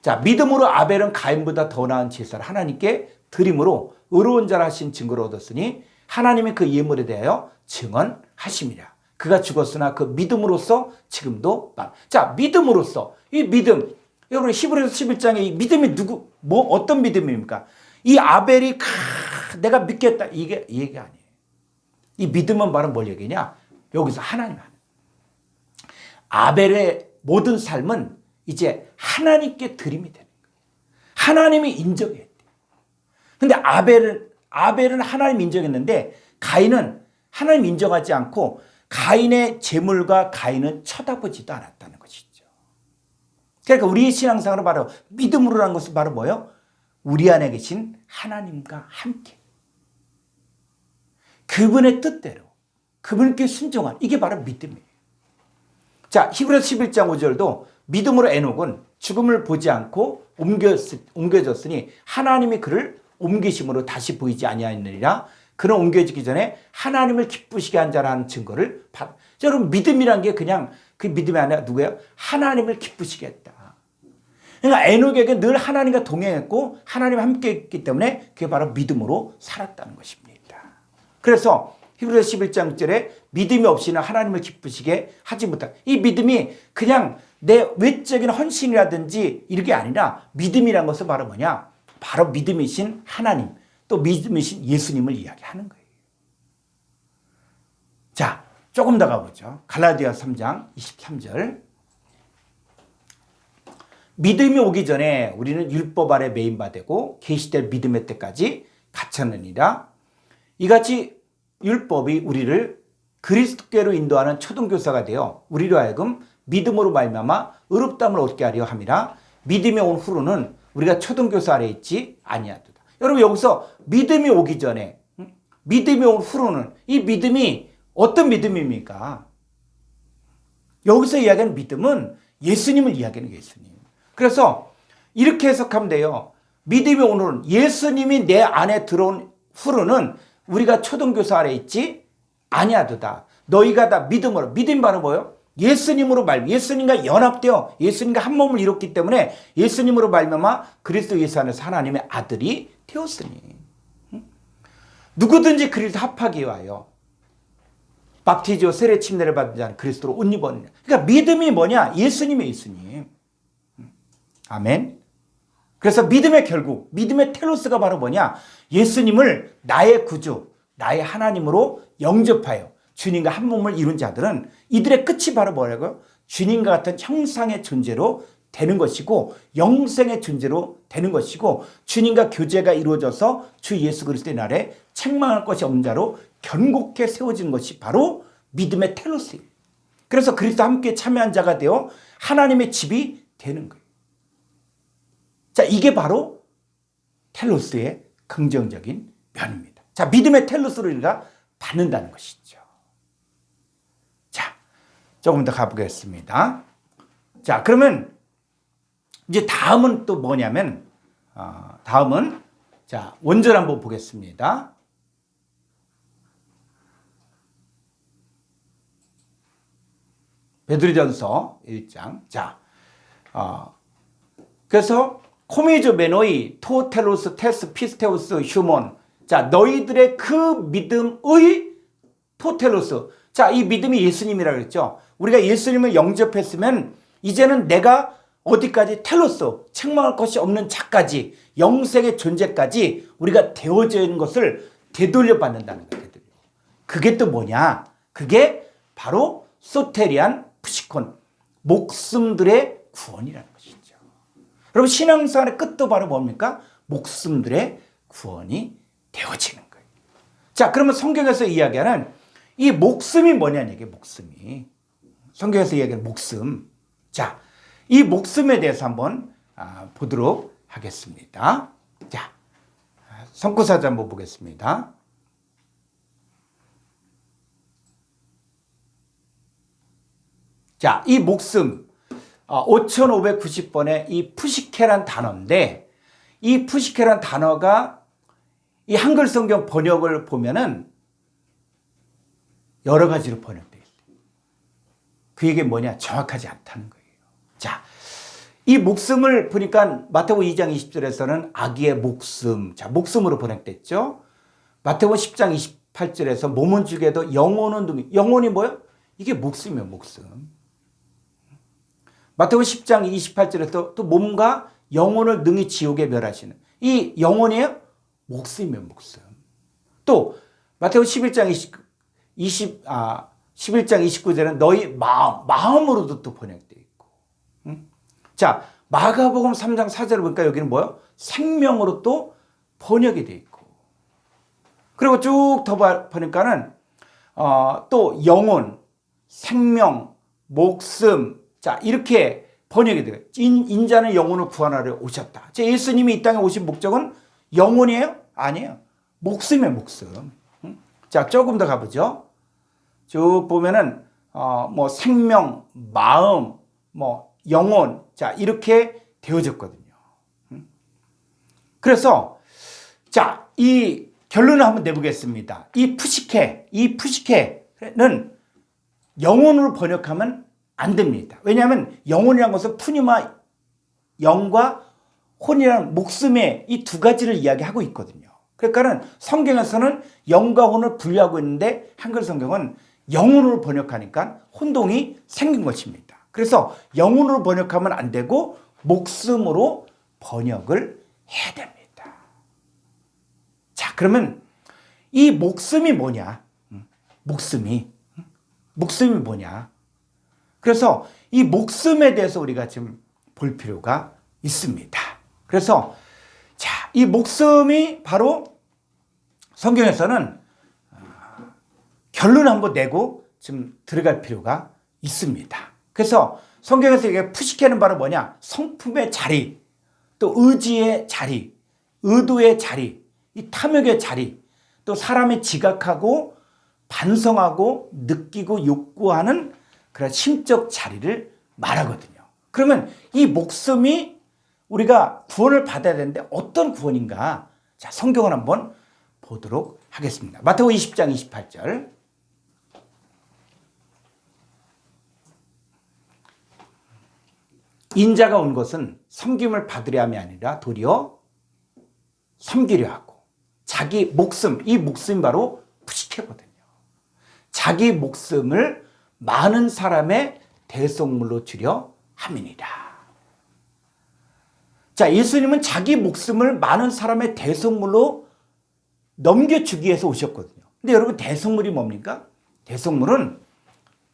자, 믿음으로 아벨은 가인보다 더 나은 제사를 하나님께 드림으로 의로운 자라 하신 증거를 얻었으니 하나님의 그 예물에 대하여 증언하심이라. 그가 죽었으나 그 믿음으로써 지금도 자, 믿음으로써 이 믿음 여러분 히브리서 11장에 이 믿음이 어떤 믿음입니까? 이 아벨이 내가 믿겠다 이게 이 얘기 아니에요. 이 믿음은 바로 뭘 얘기냐? 여기서 하나님. 아벨의 모든 삶은 이제 하나님께 드림이 되는 거예요. 하나님이 인정해야 돼요. 근데 아벨은 하나님 인정했는데 가인은 하나님 인정하지 않고 가인의 재물과 가인은 쳐다보지도 않았다는 것이죠. 그러니까 우리의 신앙생활은 바로 믿음으로라는 것은 바로 뭐예요? 우리 안에 계신 하나님과 함께 그분의 뜻대로 그분께 순종한 이게 바로 믿음이에요. 자, 히브리서 11장 5절도 믿음으로 에녹은 죽음을 보지 않고 옮겨졌으니 하나님이 그를 옮기심으로 다시 보이지 아니하느니라. 그는 옮겨지기 전에 하나님을 기쁘시게 한 자라는 증거를 여러분 믿음이란 게 그냥 그 믿음이 아니라 누구예요? 하나님을 기쁘시게 했다. 그러니까 에녹에게 늘 하나님과 동행했고 하나님과 함께 했기 때문에 그게 바로 믿음으로 살았다는 것입니다. 그래서 히브리서 11장 6절에 믿음이 없이는 하나님을 기쁘시게 하지 못한다. 이 믿음이 그냥 내 외적인 헌신이라든지 이런 게 아니라 믿음이란 것은 바로 뭐냐? 바로 믿음이신 하나님 또 믿음이신 예수님을 이야기하는 거예요. 자, 조금 더 가보죠. 갈라디아 3장 23절. 믿음이 오기 전에 우리는 율법 아래 매인바 되고 계시될 믿음의 때까지 갇혔느니라. 이같이 율법이 우리를 그리스도께로 인도하는 초등교사가 되어 우리로 하여금 믿음으로 말미암아 의롭다함을 얻게 하려 함이라. 믿음이 온 후로는 우리가 초등교사 아래 있지 아니하도다. 여러분 여기서 믿음이 오기 전에 믿음이 온 후로는 이 믿음이 어떤 믿음입니까? 여기서 이야기하는 믿음은 예수님을 이야기하는 예수님. 그래서 이렇게 해석하면 돼요. 믿음이 온 후로는 예수님이 내 안에 들어온 후로는 우리가 초등교사 아래 있지 아니하도다. 너희가 다 믿음으로. 믿음 바로 뭐예요? 예수님으로 예수님과 연합되어 예수님과 한 몸을 이뤘기 때문에 예수님으로 말미암아 그리스도 예수 안에서 하나님의 아들이 되었으니 누구든지 그리스도 합하기 위하여 밥티저 세례 침례를 받은 자는 그리스도로 옷 입었느냐. 그러니까 믿음이 뭐냐? 예수님의 예수님. 아멘. 그래서 믿음의 결국 믿음의 텔로스가 바로 뭐냐? 예수님을 나의 구주 나의 하나님으로 영접하여 주님과 한 몸을 이룬 자들은 이들의 끝이 바로 뭐라고요? 주님과 같은 형상의 존재로 되는 것이고 영생의 존재로 되는 것이고 주님과 교제가 이루어져서 주 예수 그리스도의 날에 책망할 것이 없는 자로 견고하게 세워진 것이 바로 믿음의 텔로스예요. 그래서 그리스도와 함께 참여한 자가 되어 하나님의 집이 되는 거예요. 자, 이게 바로 텔로스의 긍정적인 면입니다. 자, 믿음의 텔로스를 우리가 받는다는 것이죠. 자, 조금 더 가보겠습니다. 자, 그러면 이제 다음은 또 뭐냐면, 다음은, 자, 원절 한번 보겠습니다. 베드로전서 1장. 자, 그래서 코미조 메노이 토텔로스 테스 피스테우스 휴몬. 자, 너희들의 그 믿음의 토텔로스. 자, 이 믿음이 예수님이라고 그랬죠. 우리가 예수님을 영접했으면 이제는 내가 어디까지 텔로스, 책망할 것이 없는 자까지 영생의 존재까지 우리가 되어져 있는 것을 되돌려 받는다는 거예요. 그게 또 뭐냐? 그게 바로 소테리안 푸시콘, 목숨들의 구원이라는 것이죠. 여러분, 신앙생활의 끝도 바로 뭡니까? 목숨들의 구원이 되어지는 거예요. 자, 그러면 성경에서 이야기하는 이 목숨이 뭐냐는 얘기예요. 목숨이. 성경에서 이야기하는 목숨. 자, 이 목숨에 대해서 한번 보도록 하겠습니다. 자, 선구사지 한번 보겠습니다. 자, 이 목숨 5590번의 이 푸시케란 단어인데, 이 푸시케란 단어가 이 한글 성경 번역을 보면은 여러 가지로 번역되어 있어요. 그게 뭐냐? 정확하지 않다는 거예요. 자, 이 목숨을 보니까 마태복음 2장 20절에서는 아기의 목숨, 자, 목숨으로 번역됐죠. 마태복음 10장 28절에서 몸은 죽여도 영혼은 등이, 영혼이 뭐예요? 이게 목숨이에요, 목숨. 마태복음 10장 28절에서 또 몸과 영혼을 능히 지옥에 멸하시는 이 영혼이에요? 목숨이에요, 목숨. 또 마태복음 11장 29절에는 너희 마음으로도 또 번역되어 있고. 자, 마가복음 3장 4절을 보니까 여기는 뭐예요? 생명으로 또 번역이 되어 있고. 그리고 쭉 더 보니까는 또 영혼, 생명, 목숨, 자, 이렇게 번역이 돼요. 인자는 영혼을 구원하러 오셨다. 제 예수님이 이 땅에 오신 목적은 영혼이에요? 아니에요. 목숨이에요, 목숨. 자, 조금 더 가보죠. 쭉 보면은 뭐 생명, 마음, 뭐 영혼, 자, 이렇게 되어졌거든요. 그래서 자, 이 결론을 한번 내보겠습니다. 이 푸시케는 영혼으로 번역하면 안 됩니다. 왜냐하면 영혼이라는 것은 푸니마, 영과 혼이라는 목숨의 이 두 가지를 이야기하고 있거든요. 그러니까는 성경에서는 영과 혼을 분리하고 있는데 한글 성경은 영혼으로 번역하니까 혼동이 생긴 것입니다. 그래서 영혼으로 번역하면 안 되고 목숨으로 번역을 해야 됩니다. 자, 그러면 이 목숨이 뭐냐? 목숨이 뭐냐? 그래서 이 목숨에 대해서 우리가 지금 볼 필요가 있습니다. 그래서 자, 이 목숨이 바로 성경에서는 결론을 한번 내고 지금 들어갈 필요가 있습니다. 그래서 성경에서 이게 푸시케는 바로 뭐냐? 성품의 자리, 또 의지의 자리, 의도의 자리, 이 탐욕의 자리, 또 사람이 지각하고 반성하고 느끼고 욕구하는 그런 심적 자리를 말하거든요. 그러면 이 목숨이 우리가 구원을 받아야 되는데 어떤 구원인가? 자, 성경을 한번 보도록 하겠습니다. 마태복음 20장 28절. 인자가 온 것은 섬김을 받으려 함이 아니라 도리어 섬기려 하고 자기 목숨, 이 목숨이 바로 푸시케거든요. 자기 목숨을 많은 사람의 대속물로 주려 함이니라. 자, 예수님은 자기 목숨을 많은 사람의 대속물로 넘겨주기 위해서 오셨거든요. 근데 여러분, 대속물이 뭡니까? 대속물은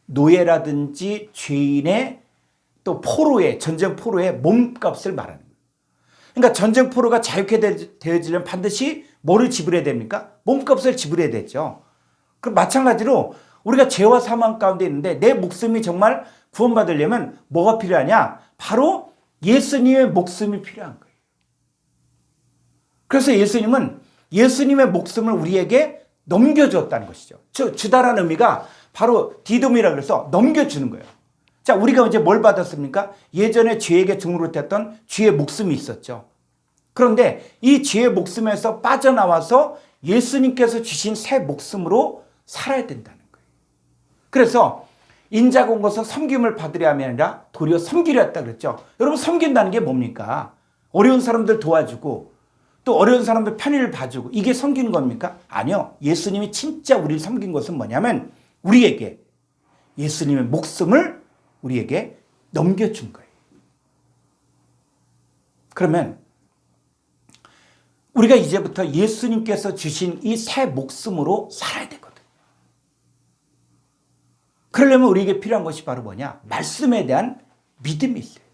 노예라든지 죄인의 또 포로의, 전쟁 포로의 몸값을 말하는 거예요. 그러니까 전쟁 포로가 자유케 되어지려면 반드시 뭐를 지불해야 됩니까? 몸값을 지불해야 되죠. 그럼 마찬가지로 우리가 죄와 사망 가운데 있는데 내 목숨이 정말 구원받으려면 뭐가 필요하냐? 바로 예수님의 목숨이 필요한 거예요. 그래서 예수님은 예수님의 목숨을 우리에게 넘겨주었다는 것이죠. 주다라는 의미가 바로 디돔이라고 해서 넘겨주는 거예요. 자, 우리가 이제 뭘 받았습니까? 예전에 죄에게 중노릇했던 쥐의 목숨이 있었죠. 그런데 이 쥐의 목숨에서 빠져나와서 예수님께서 주신 새 목숨으로 살아야 된다는 거예요. 그래서 인자가 온 것은 섬김을 받으려 함이 아니라 도리어 섬기려 했다 그랬죠. 여러분, 섬긴다는 게 뭡니까? 어려운 사람들 도와주고 또 어려운 사람들 편의를 봐주고 이게 섬기는 겁니까? 아니요. 예수님이 진짜 우리를 섬긴 것은 뭐냐면 우리에게 예수님의 목숨을 우리에게 넘겨준 거예요. 그러면 우리가 이제부터 예수님께서 주신 이 새 목숨으로 살아야 되거든요. 그러려면 우리에게 필요한 것이 바로 뭐냐? 말씀에 대한 믿음이 있어요.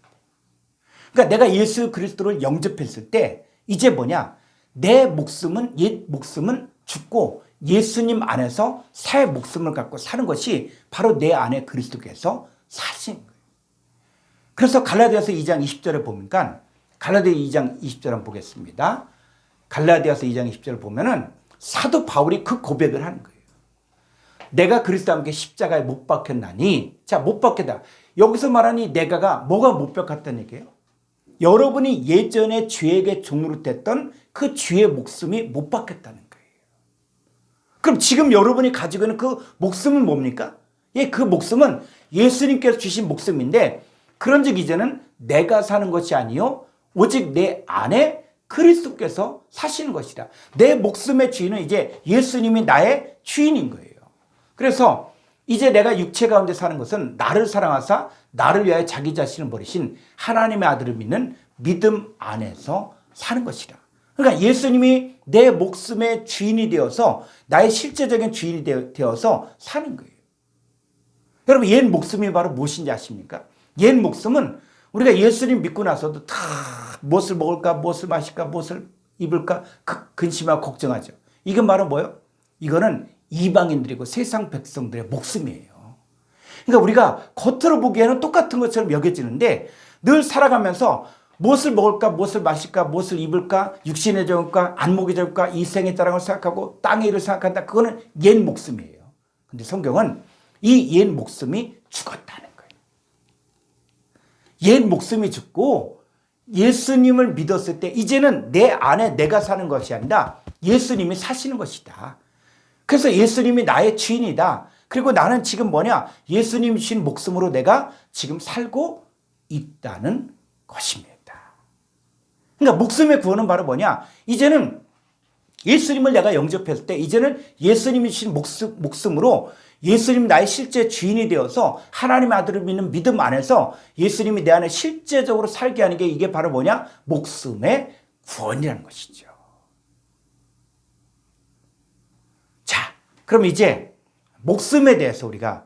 그러니까 내가 예수 그리스도를 영접했을 때 이제 뭐냐? 내 목숨은 옛 목숨은 죽고 예수님 안에서 새 목숨을 갖고 사는 것이 바로 내 안에 그리스도께서 사신 거예요. 그래서 갈라디아서 2장 20절에 보니까 갈라디아 2장 20절 한번 보겠습니다. 갈라디아서 2장 20절을 보면은 사도 바울이 그 고백을 하는 거예요. 내가 그리스도와 함께 십자가에 못 박혔나니, 자, 못 박혔다. 여기서 말하니 내가가 뭐가 못 박혔다는 얘기예요? 여러분이 예전에 죄에게 종으로 됐던 그 죄의 목숨이 못 박혔다는 거예요. 그럼 지금 여러분이 가지고 있는 그 목숨은 뭡니까? 예, 그 목숨은 예수님께서 주신 목숨인데, 그런즉 이제는 내가 사는 것이 아니요 오직 내 안에 그리스도께서 사시는 것이다. 내 목숨의 주인은 이제 예수님이 나의 주인인 거예요. 그래서 이제 내가 육체 가운데 사는 것은 나를 사랑하사 나를 위하여 자기 자신을 버리신 하나님의 아들을 믿는 믿음 안에서 사는 것이다. 그러니까 예수님이 내 목숨의 주인이 되어서 나의 실제적인 주인이 되어서 사는 거예요. 여러분, 옛 목숨이 바로 무엇인지 아십니까? 옛 목숨은 우리가 예수님 믿고 나서도 다 무엇을 먹을까, 무엇을 마실까, 무엇을 입을까 근심하고 걱정하죠. 이건 바로 뭐예요? 이거는 이방인들이고 세상 백성들의 목숨이에요. 그러니까 우리가 겉으로 보기에는 똑같은 것처럼 여겨지는데 늘 살아가면서 무엇을 먹을까, 무엇을 마실까, 무엇을 입을까, 육신의 정을까, 안목의 정을까, 이 생의 자랑을 생각하고 땅의 일을 생각한다. 그거는 옛 목숨이에요. 근데 성경은 이 옛 목숨이 죽었다는 거예요. 옛 목숨이 죽고 예수님을 믿었을 때 이제는 내 안에 내가 사는 것이 아니라 예수님이 사시는 것이다. 그래서 예수님이 나의 주인이다. 그리고 나는 지금 뭐냐? 예수님이 주신 목숨으로 내가 지금 살고 있다는 것입니다. 그러니까 목숨의 구원은 바로 뭐냐? 이제는 예수님을 내가 영접했을 때 이제는 예수님이 주신 목숨으로 예수님 나의 실제 주인이 되어서 하나님의 아들을 믿는 믿음 안에서 예수님이 내 안에 실제적으로 살게 하는 게 이게 바로 뭐냐? 목숨의 구원이라는 것이죠. 자, 그럼 이제 목숨에 대해서 우리가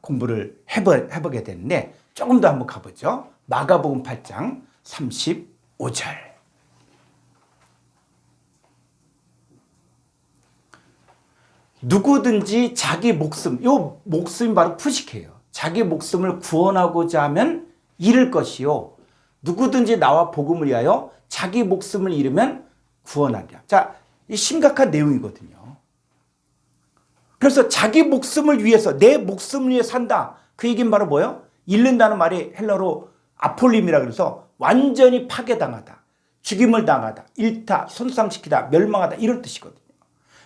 공부를 해보게 되는데 조금 더 한번 가보죠. 마가복음 8장 35절. 누구든지 자기 목숨, 요 목숨이 바로 푸시케예요. 자기 목숨을 구원하고자 하면 잃을 것이요. 누구든지 나와 복음을 위하여 자기 목숨을 잃으면 구원하리라. 자, 이 심각한 내용이거든요. 그래서 자기 목숨을 위해서, 내 목숨을 위해 산다. 그 얘기는 바로 뭐예요? 잃는다는 말이 헬라로 아폴림이라 그래서 완전히 파괴당하다, 죽임을 당하다, 잃다, 손상시키다, 멸망하다 이런 뜻이거든요.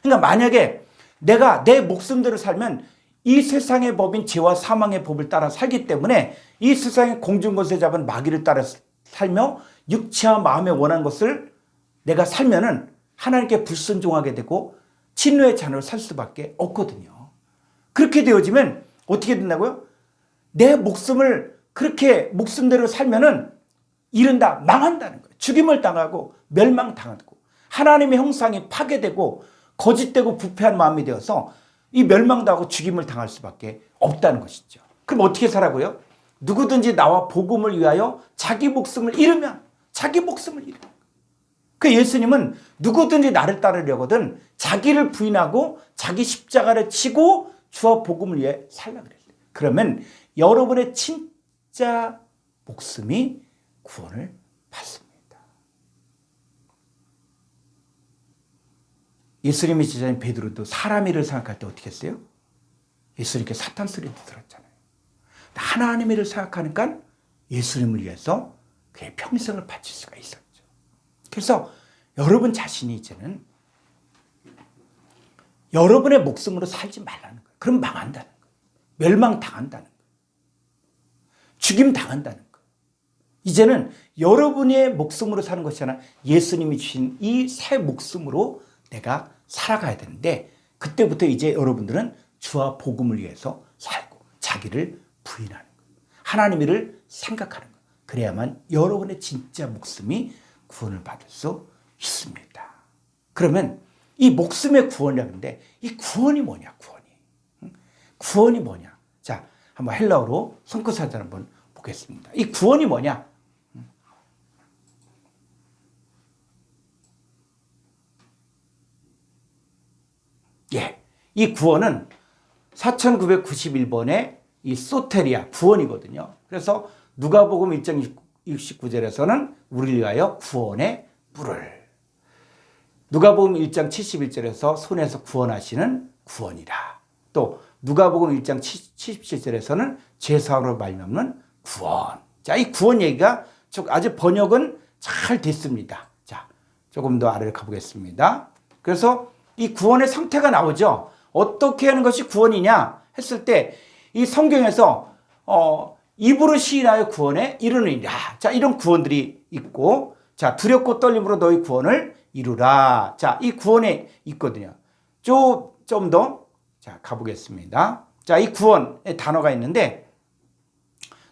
그러니까 만약에 내가 내 목숨대로 살면 이 세상의 법인 죄와 사망의 법을 따라 살기 때문에 이 세상의 공중권세 잡은 마귀를 따라 살며 육체와 마음에 원하는 것을 내가 살면은 하나님께 불순종하게 되고 진노의 자녀로 살 수밖에 없거든요. 그렇게 되어지면 어떻게 된다고요? 내 목숨을 그렇게 목숨대로 살면은 잃은다, 망한다는 거예요. 죽임을 당하고 멸망당하고 하나님의 형상이 파괴되고 거짓되고 부패한 마음이 되어서 이 멸망당하고 죽임을 당할 수밖에 없다는 것이죠. 그럼 어떻게 살아고요? 누구든지 나와 복음을 위하여 자기 목숨을 잃으면 자기 목숨을 잃어요. 그 예수님은 누구든지 나를 따르려거든 자기를 부인하고 자기 십자가를 치고 주와 복음을 위해 살라 그랬어요. 그러면 여러분의 진짜 목숨이 구원을 받습니다. 예수님의 제자인 베드로도 사람 일을 생각할 때 어떻게 했어요? 예수님께 사탄 소리도 들었잖아요. 하나님 일을 생각하니까 예수님을 위해서 그의 평생을 바칠 수가 있었죠. 그래서 여러분 자신이 이제는 여러분의 목숨으로 살지 말라는 거예요. 그럼 망한다는 거예요. 멸망당한다는 거예요. 죽임당한다는 거예요. 이제는 여러분의 목숨으로 사는 것이 아니라 예수님이 주신 이 새 목숨으로 내가 살아가야 되는데 그때부터 이제 여러분들은 주와 복음을 위해서 살고 자기를 부인하는 거예요. 하나님 일을 생각하는 거예요. 그래야만 여러분의 진짜 목숨이 구원을 받을 수 있습니다. 그러면 이 목숨의 구원이라는데 이 구원이 뭐냐? 구원이 뭐냐? 자, 한번 헬라어로 성구사전 한번 보겠습니다. 이 구원이 뭐냐? 예, 이 구원은 4991번의 이 소테리아 구원이거든요. 그래서 누가복음 1장 69절에서는 우리를 위하여 구원의 뿔을, 누가복음 1장 71절에서 손에서 구원하시는 구원이라, 또 누가복음 1장 77절에서는 죄사함으로 말미암는 구원. 자, 이 구원 얘기가 아주 번역은 잘 됐습니다. 자, 조금 더 아래로 가보겠습니다. 그래서 이 구원의 상태가 나오죠. 어떻게 하는 것이 구원이냐 했을 때 이 성경에서 입으로 시인하여 구원에 이르느니라. 자, 이런 구원들이 있고, 자, 두렵고 떨림으로 너희 구원을 이루라. 자, 이 구원에 있거든요. 좀 더, 자, 가보겠습니다. 자, 이 구원의 단어가 있는데,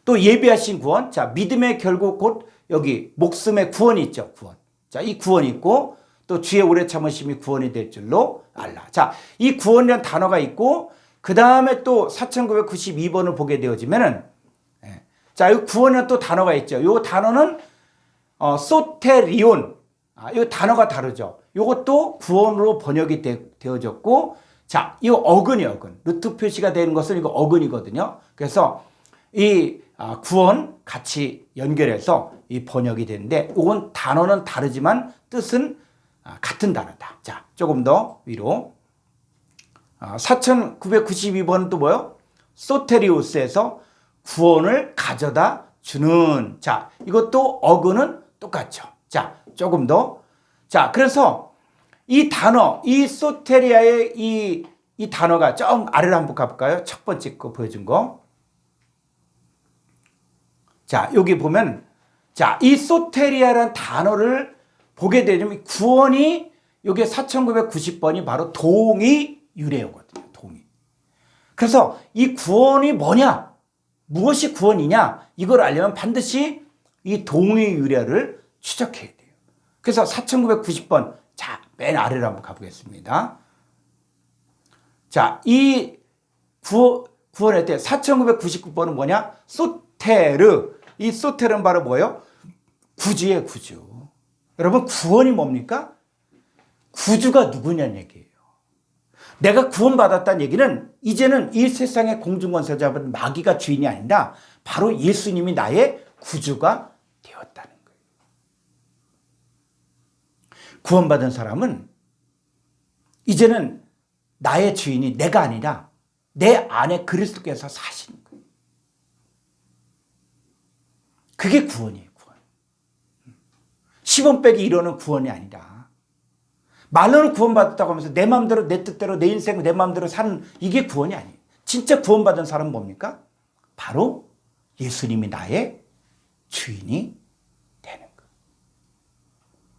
또 예비하신 구원, 자, 믿음의 결국 곧 여기 목숨의 구원이 있죠. 구원. 자, 이 구원이 있고, 또 주의 오래 참으심이 구원이 될 줄로 알라. 자, 이 구원이라는 단어가 있고, 그 다음에 또 4992번을 보게 되어지면은, 자, 이 구원이라는 또 단어가 있죠. 이 단어는, 소테리온. 이 단어가 다르죠. 이것도 구원으로 번역이 되어졌고, 자, 이 어근이 어근. 루트 표시가 되는 것은 이거 어근이거든요. 그래서 이 구원 같이 연결해서 이 번역이 되는데, 이건 단어는 다르지만 뜻은 같은 단어다. 자, 조금 더 위로. 4992번은 또 뭐요? 소테리우스에서 구원을 가져다 주는. 자, 이것도 어근은 똑같죠. 자, 조금 더. 자, 그래서 이 단어, 이 소테리아의 이 단어가 좀 아래로 한번 가볼까요? 첫 번째 거 보여준 거. 자, 여기 보면, 자, 이 소테리아라는 단어를 보게 되면 구원이, 여기 4990번이 바로 동의 유래어거든요. 동의. 그래서 이 구원이 뭐냐? 무엇이 구원이냐? 이걸 알려면 반드시 이 동의 유래어를 추적해야 돼요. 그래서 4990번, 자, 맨 아래로 한번 가보겠습니다. 자, 이 구원할 때 4999번은 뭐냐? 소테르. 이 소테르는 바로 뭐예요? 구주의 구주. 여러분, 구원이 뭡니까? 구주가 누구냐는 얘기예요. 내가 구원받았다는 얘기는 이제는 이 세상의 공중권세 잡은 마귀가 주인이 아니라 바로 예수님이 나의 구주가 되었다는 거예요. 구원받은 사람은 이제는 나의 주인이 내가 아니라 내 안에 그리스도께서 사시는 거예요. 그게 구원이에요. 구원. 10원 빼기 1원은 구원이 아니라, 말로는 구원받았다고 하면서 내 마음대로 내 뜻대로 내 인생 내 마음대로 사는, 이게 구원이 아니에요. 진짜 구원받은 사람은 뭡니까? 바로 예수님이 나의 주인이 되는 거예요.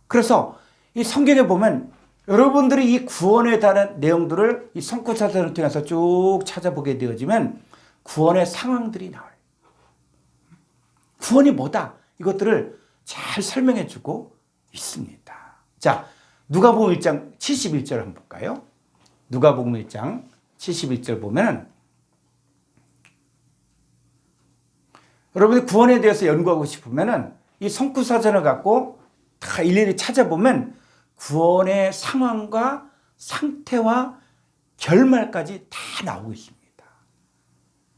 그래서 이 성경에 보면 여러분들이 이 구원에 대한 내용들을 이 성구사전을 통해서 쭉 찾아보게 되어지면 구원의 상황들이 나와요. 구원이 뭐다? 이것들을 잘 설명해 주고 있습니다. 자, 누가복음 1장 71절 한번 볼까요? 누가복음 1장 71절 보면은, 여러분이 구원에 대해서 연구하고 싶으면은 이 성구사전을 갖고 다 일일이 찾아보면 구원의 상황과 상태와 결말까지 다 나오고 있습니다.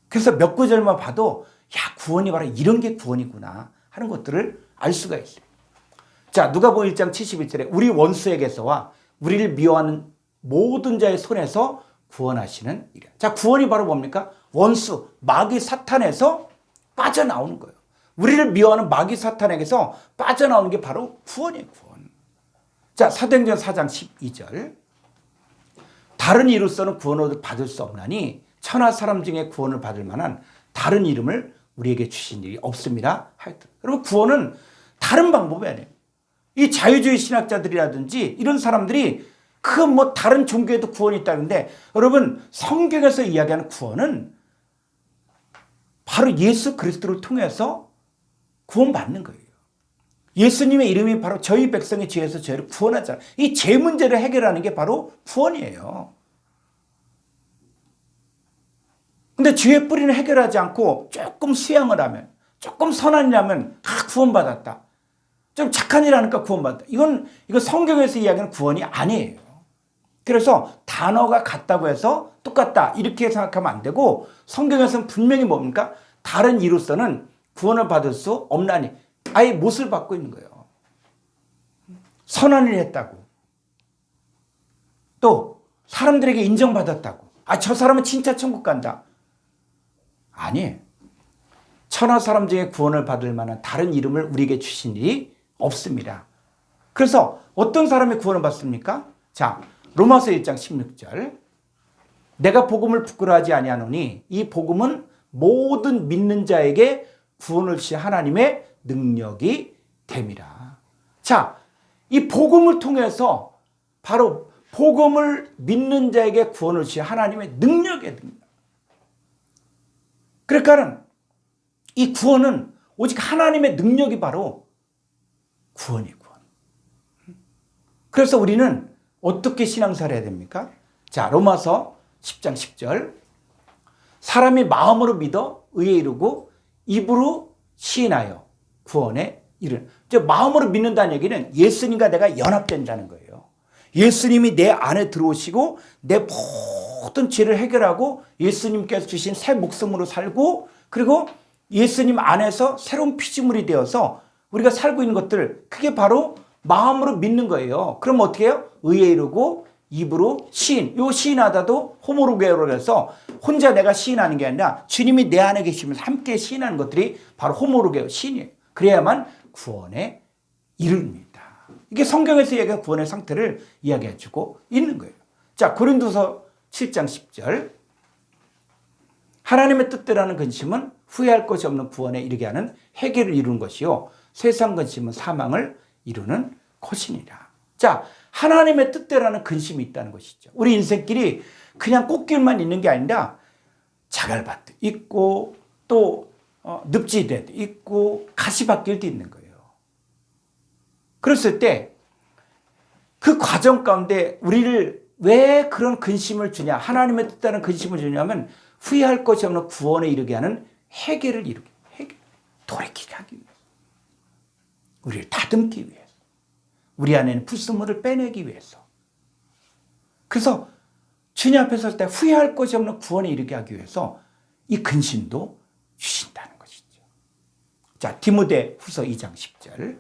그래서 몇 구절만 봐도, 야, 구원이 바로 이런 게 구원이구나 하는 것들을 알 수가 있어요. 자, 누가복음 1장 71절에 우리 원수에게서와 우리를 미워하는 모든 자의 손에서 구원하시는 이라. 자, 구원이 바로 뭡니까? 원수, 마귀 사탄에서 빠져나오는 거예요. 우리를 미워하는 마귀 사탄에게서 빠져나오는 게 바로 구원이에요. 구원. 자, 사도행전 4장 12절. 다른 이로서는 구원을 받을 수 없나니 천하 사람 중에 구원을 받을 만한 다른 이름을 우리에게 주신 일이 없습니다. 여러분, 구원은 다른 방법이 아니에요. 이 자유주의 신학자들이라든지 이런 사람들이 그 뭐 다른 종교에도 구원이 있다는데, 여러분, 성경에서 이야기하는 구원은 바로 예수 그리스도를 통해서 구원받는 거예요. 예수님의 이름이 바로 저희 백성의 죄에서 죄를 구원하잖아요. 이 죄 문제를 해결하는 게 바로 구원이에요. 근데 죄의 뿌리는 해결하지 않고 조금 수양을 하면, 조금 선한 일하면 구원받았다. 좀 착한 일 하니까 구원받았다. 이건 성경에서 이야기하는 구원이 아니에요. 그래서 단어가 같다고 해서 똑같다 이렇게 생각하면 안 되고, 성경에서는 분명히 뭡니까? 다른 이로서는 구원을 받을 수 없나니, 아예 못을 받고 있는 거예요. 선한 일을 했다고, 또 사람들에게 인정받았다고, 저 사람은 진짜 천국 간다. 아니에요. 천하 사람 중에 구원을 받을 만한 다른 이름을 우리에게 주신 일이 없습니다. 그래서 어떤 사람이 구원을 받습니까? 자, 로마서 1장 16절. 내가 복음을 부끄러워하지 아니하노니 이 복음은 모든 믿는 자에게 구원을 주신 하나님의 능력이 됨이라. 자, 이 복음을 통해서 바로 복음을 믿는 자에게 구원을 주신 하나님의 능력이 됩니다. 그러니까는 이 구원은 오직 하나님의 능력이 바로 구원이 구원. 그래서 우리는 어떻게 신앙생활을 해야 됩니까? 자, 로마서 10장 10절. 사람이 마음으로 믿어 의에 이르고 입으로 시인하여 구원에 이르는. 마음으로 믿는다는 얘기는 예수님과 내가 연합된다는 거예요. 예수님이 내 안에 들어오시고 내 모든 죄를 해결하고 예수님께서 주신 새 목숨으로 살고, 그리고 예수님 안에서 새로운 피조물이 되어서 우리가 살고 있는 것들, 그게 바로 마음으로 믿는 거예요. 그럼 어떻게 해요? 의에 이르고 입으로 시인. 요 시인하다도 호모로게어로 해서 혼자 내가 시인하는 게 아니라 주님이 내 안에 계시면서 함께 시인하는 것들이 바로 호모로게어 시인이에요. 그래야만 구원에 이릅니다. 이게 성경에서 얘기하는 구원의 상태를 이야기해 주고 있는 거예요. 자, 고린도서 7장 10절. 하나님의 뜻대로라는 근심은 후회할 것이 없는 구원에 이르게 하는 회개를 이루는 것이요, 세상 근심은 사망을 이루는 것이니라. 자, 하나님의 뜻대로라는 근심이 있다는 것이죠. 우리 인생길이 그냥 꽃길만 있는 게 아니라 자갈밭도 있고 또 늪지대도 있고 가시밭길도 있는 거예요. 그랬을 때 그 과정 가운데 우리를 왜 그런 근심을 주냐, 하나님의 뜻대로라는 근심을 주냐면 후회할 것이 없는 구원에 이르게 하는 회개를 이루게, 돌이키게 하기 위해서, 우리를 다듬기 위해서, 우리 안에 있는 불순물을 빼내기 위해서. 그래서 주님 앞에 설 때 후회할 것이 없는 구원에 이르게 하기 위해서 이 근심도 주신다는 것이죠. 자, 디모데 후서 2장 10절.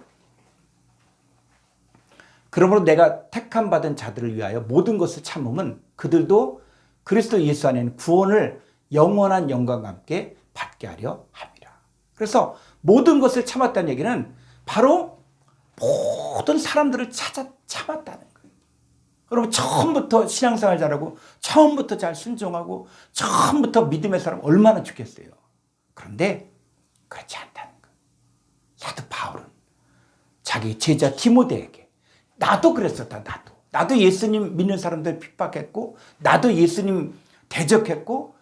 그러므로 내가 택함 받은 자들을 위하여 모든 것을 참음은 그들도 그리스도 예수 안에는 구원을 영원한 영광과 함께 받게 하려 합니다. 그래서 모든 것을 참았다는 얘기는 바로 모든 사람들을 참았다는 거예요. 여러분, 처음부터 신앙생활 잘하고 처음부터 잘 순종하고 처음부터 믿음의 사람 얼마나 좋겠어요. 그런데 그렇지 않다는 거예요. 사도 바울은 자기 제자 디모데에게, 나도 그랬었다. 나도 예수님 믿는 사람들 핍박했고, 나도 예수님 대적했고,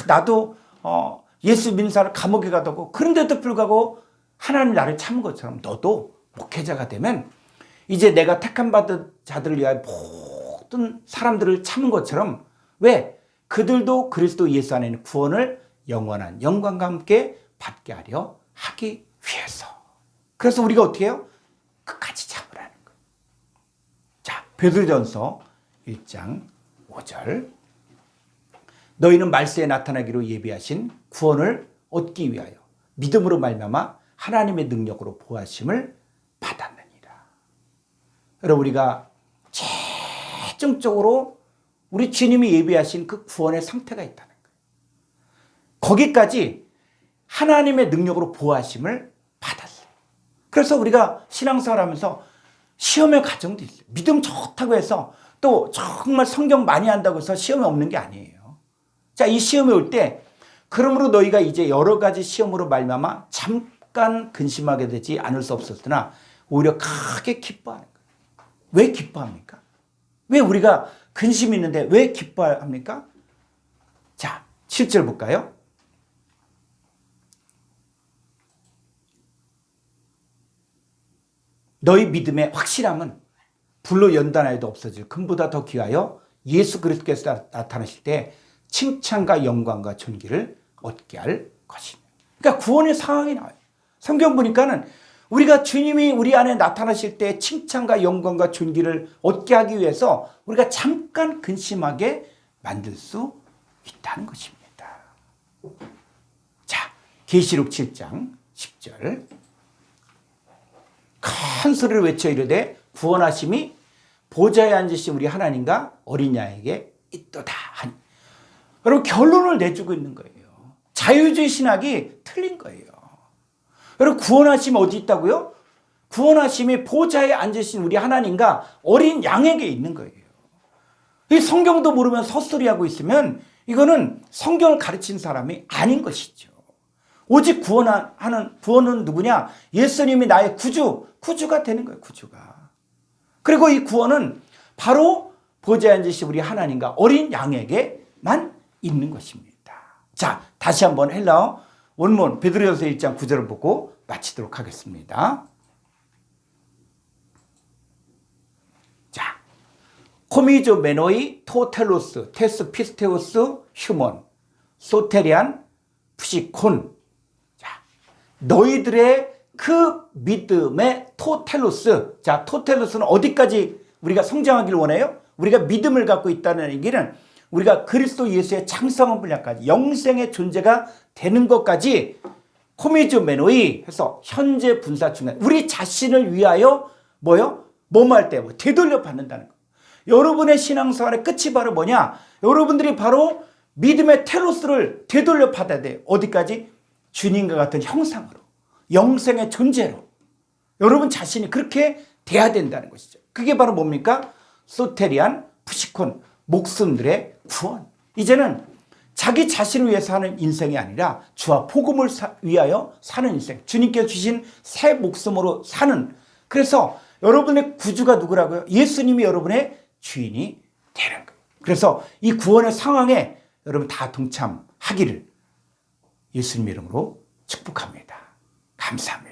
나도 예수 믿는 사람 감옥에 가두고, 그런데도 불구하고 하나님 나를 참은 것처럼 너도 목회자가 되면 이제 내가 택함 받은 자들을 위하여 모든 사람들을 참은 것처럼, 왜? 그들도 그리스도 예수 안에 있는 구원을 영원한 영광과 함께 받게 하려 하기 위해서. 그래서 우리가 어떻게 해요? 끝까지 참으라는 거예요. 자, 베드로전서 1장 5절. 너희는 말세에 나타나기로 예비하신 구원을 얻기 위하여 믿음으로 말미암아 하나님의 능력으로 보하심을 받았느니라. 여러분, 우리가 최종적으로 우리 주님이 예비하신 그 구원의 상태가 있다는 거예요. 거기까지 하나님의 능력으로 보하심을 받았어요. 그래서 우리가 신앙생활 하면서 시험의 과정도 있어요. 믿음 좋다고 해서 또 정말 성경 많이 한다고 해서 시험이 없는 게 아니에요. 자, 이 시험이 올 때, 그러므로 너희가 이제 여러 가지 시험으로 말미암아 잠깐 근심하게 되지 않을 수 없었으나 오히려 크게 기뻐하는 거예요. 왜 기뻐합니까? 왜 우리가 근심이 있는데 왜 기뻐합니까? 자, 7절 볼까요? 너희 믿음의 확실함은 불로 연단하여도 없어질 금보다 더 귀하여 예수 그리스도께서 나타나실 때 칭찬과 영광과 존귀를 얻게 할 것입니다. 그러니까 구원의 상황이 나와요. 성경 보니까는 우리가 주님이 우리 안에 나타나실 때 칭찬과 영광과 존귀를 얻게 하기 위해서 우리가 잠깐 근심하게 만들 수 있다는 것입니다. 자, 계시록 7장 10절. 큰 소리를 외쳐 이르되 구원하심이 보좌에 앉으신 우리 하나님과 어린 양에게 있도다 하니. 여러분, 결론을 내주고 있는 거예요. 자유주의 신학이 틀린 거예요. 여러분, 구원하심이 어디 있다고요? 구원하심이 보좌에 앉으신 우리 하나님과 어린 양에게 있는 거예요. 이 성경도 모르면 헛소리하고 있으면 이거는 성경을 가르친 사람이 아닌 것이죠. 오직 구원은 누구냐? 예수님이 나의 구주가 되는 거예요. 구주가. 그리고 이 구원은 바로 보좌에 앉으신 우리 하나님과 어린 양에게만 있는 것입니다. 자, 다시 한번 헬라어 원문 베드로전서 1장 9절을 보고 마치도록 하겠습니다. 자, 코미조 메노이 토텔로스 테스 피스테오스 휴먼 소테리안 푸시콘. 자, 너희들의 그 믿음의 토텔로스. 자, 토텔로스는 어디까지 우리가 성장하기를 원해요? 우리가 믿음을 갖고 있다는 얘기는 우리가 그리스도 예수의 장성한 분량까지 영생의 존재가 되는 것까지 코미조 메노이 해서 현재 분사 중간 우리 자신을 위하여 뭐요? 뭐할 때 되돌려 받는다는 거. 여러분의 신앙생활의 끝이 바로 뭐냐? 여러분들이 바로 믿음의 텔로스를 되돌려 받아야 돼요. 어디까지? 주님과 같은 형상으로, 영생의 존재로 여러분 자신이 그렇게 돼야 된다는 것이죠. 그게 바로 뭡니까? 소테리안 푸시콘, 목숨들의 구원. 이제는 자기 자신을 위해서 사는 인생이 아니라 주와 복음을 위하여 사는 인생, 주님께서 주신 새 목숨으로 사는. 그래서 여러분의 구주가 누구라고요? 예수님이 여러분의 주인이 되는 거예요. 그래서 이 구원의 상황에 여러분 다 동참하기를 예수님 이름으로 축복합니다. 감사합니다.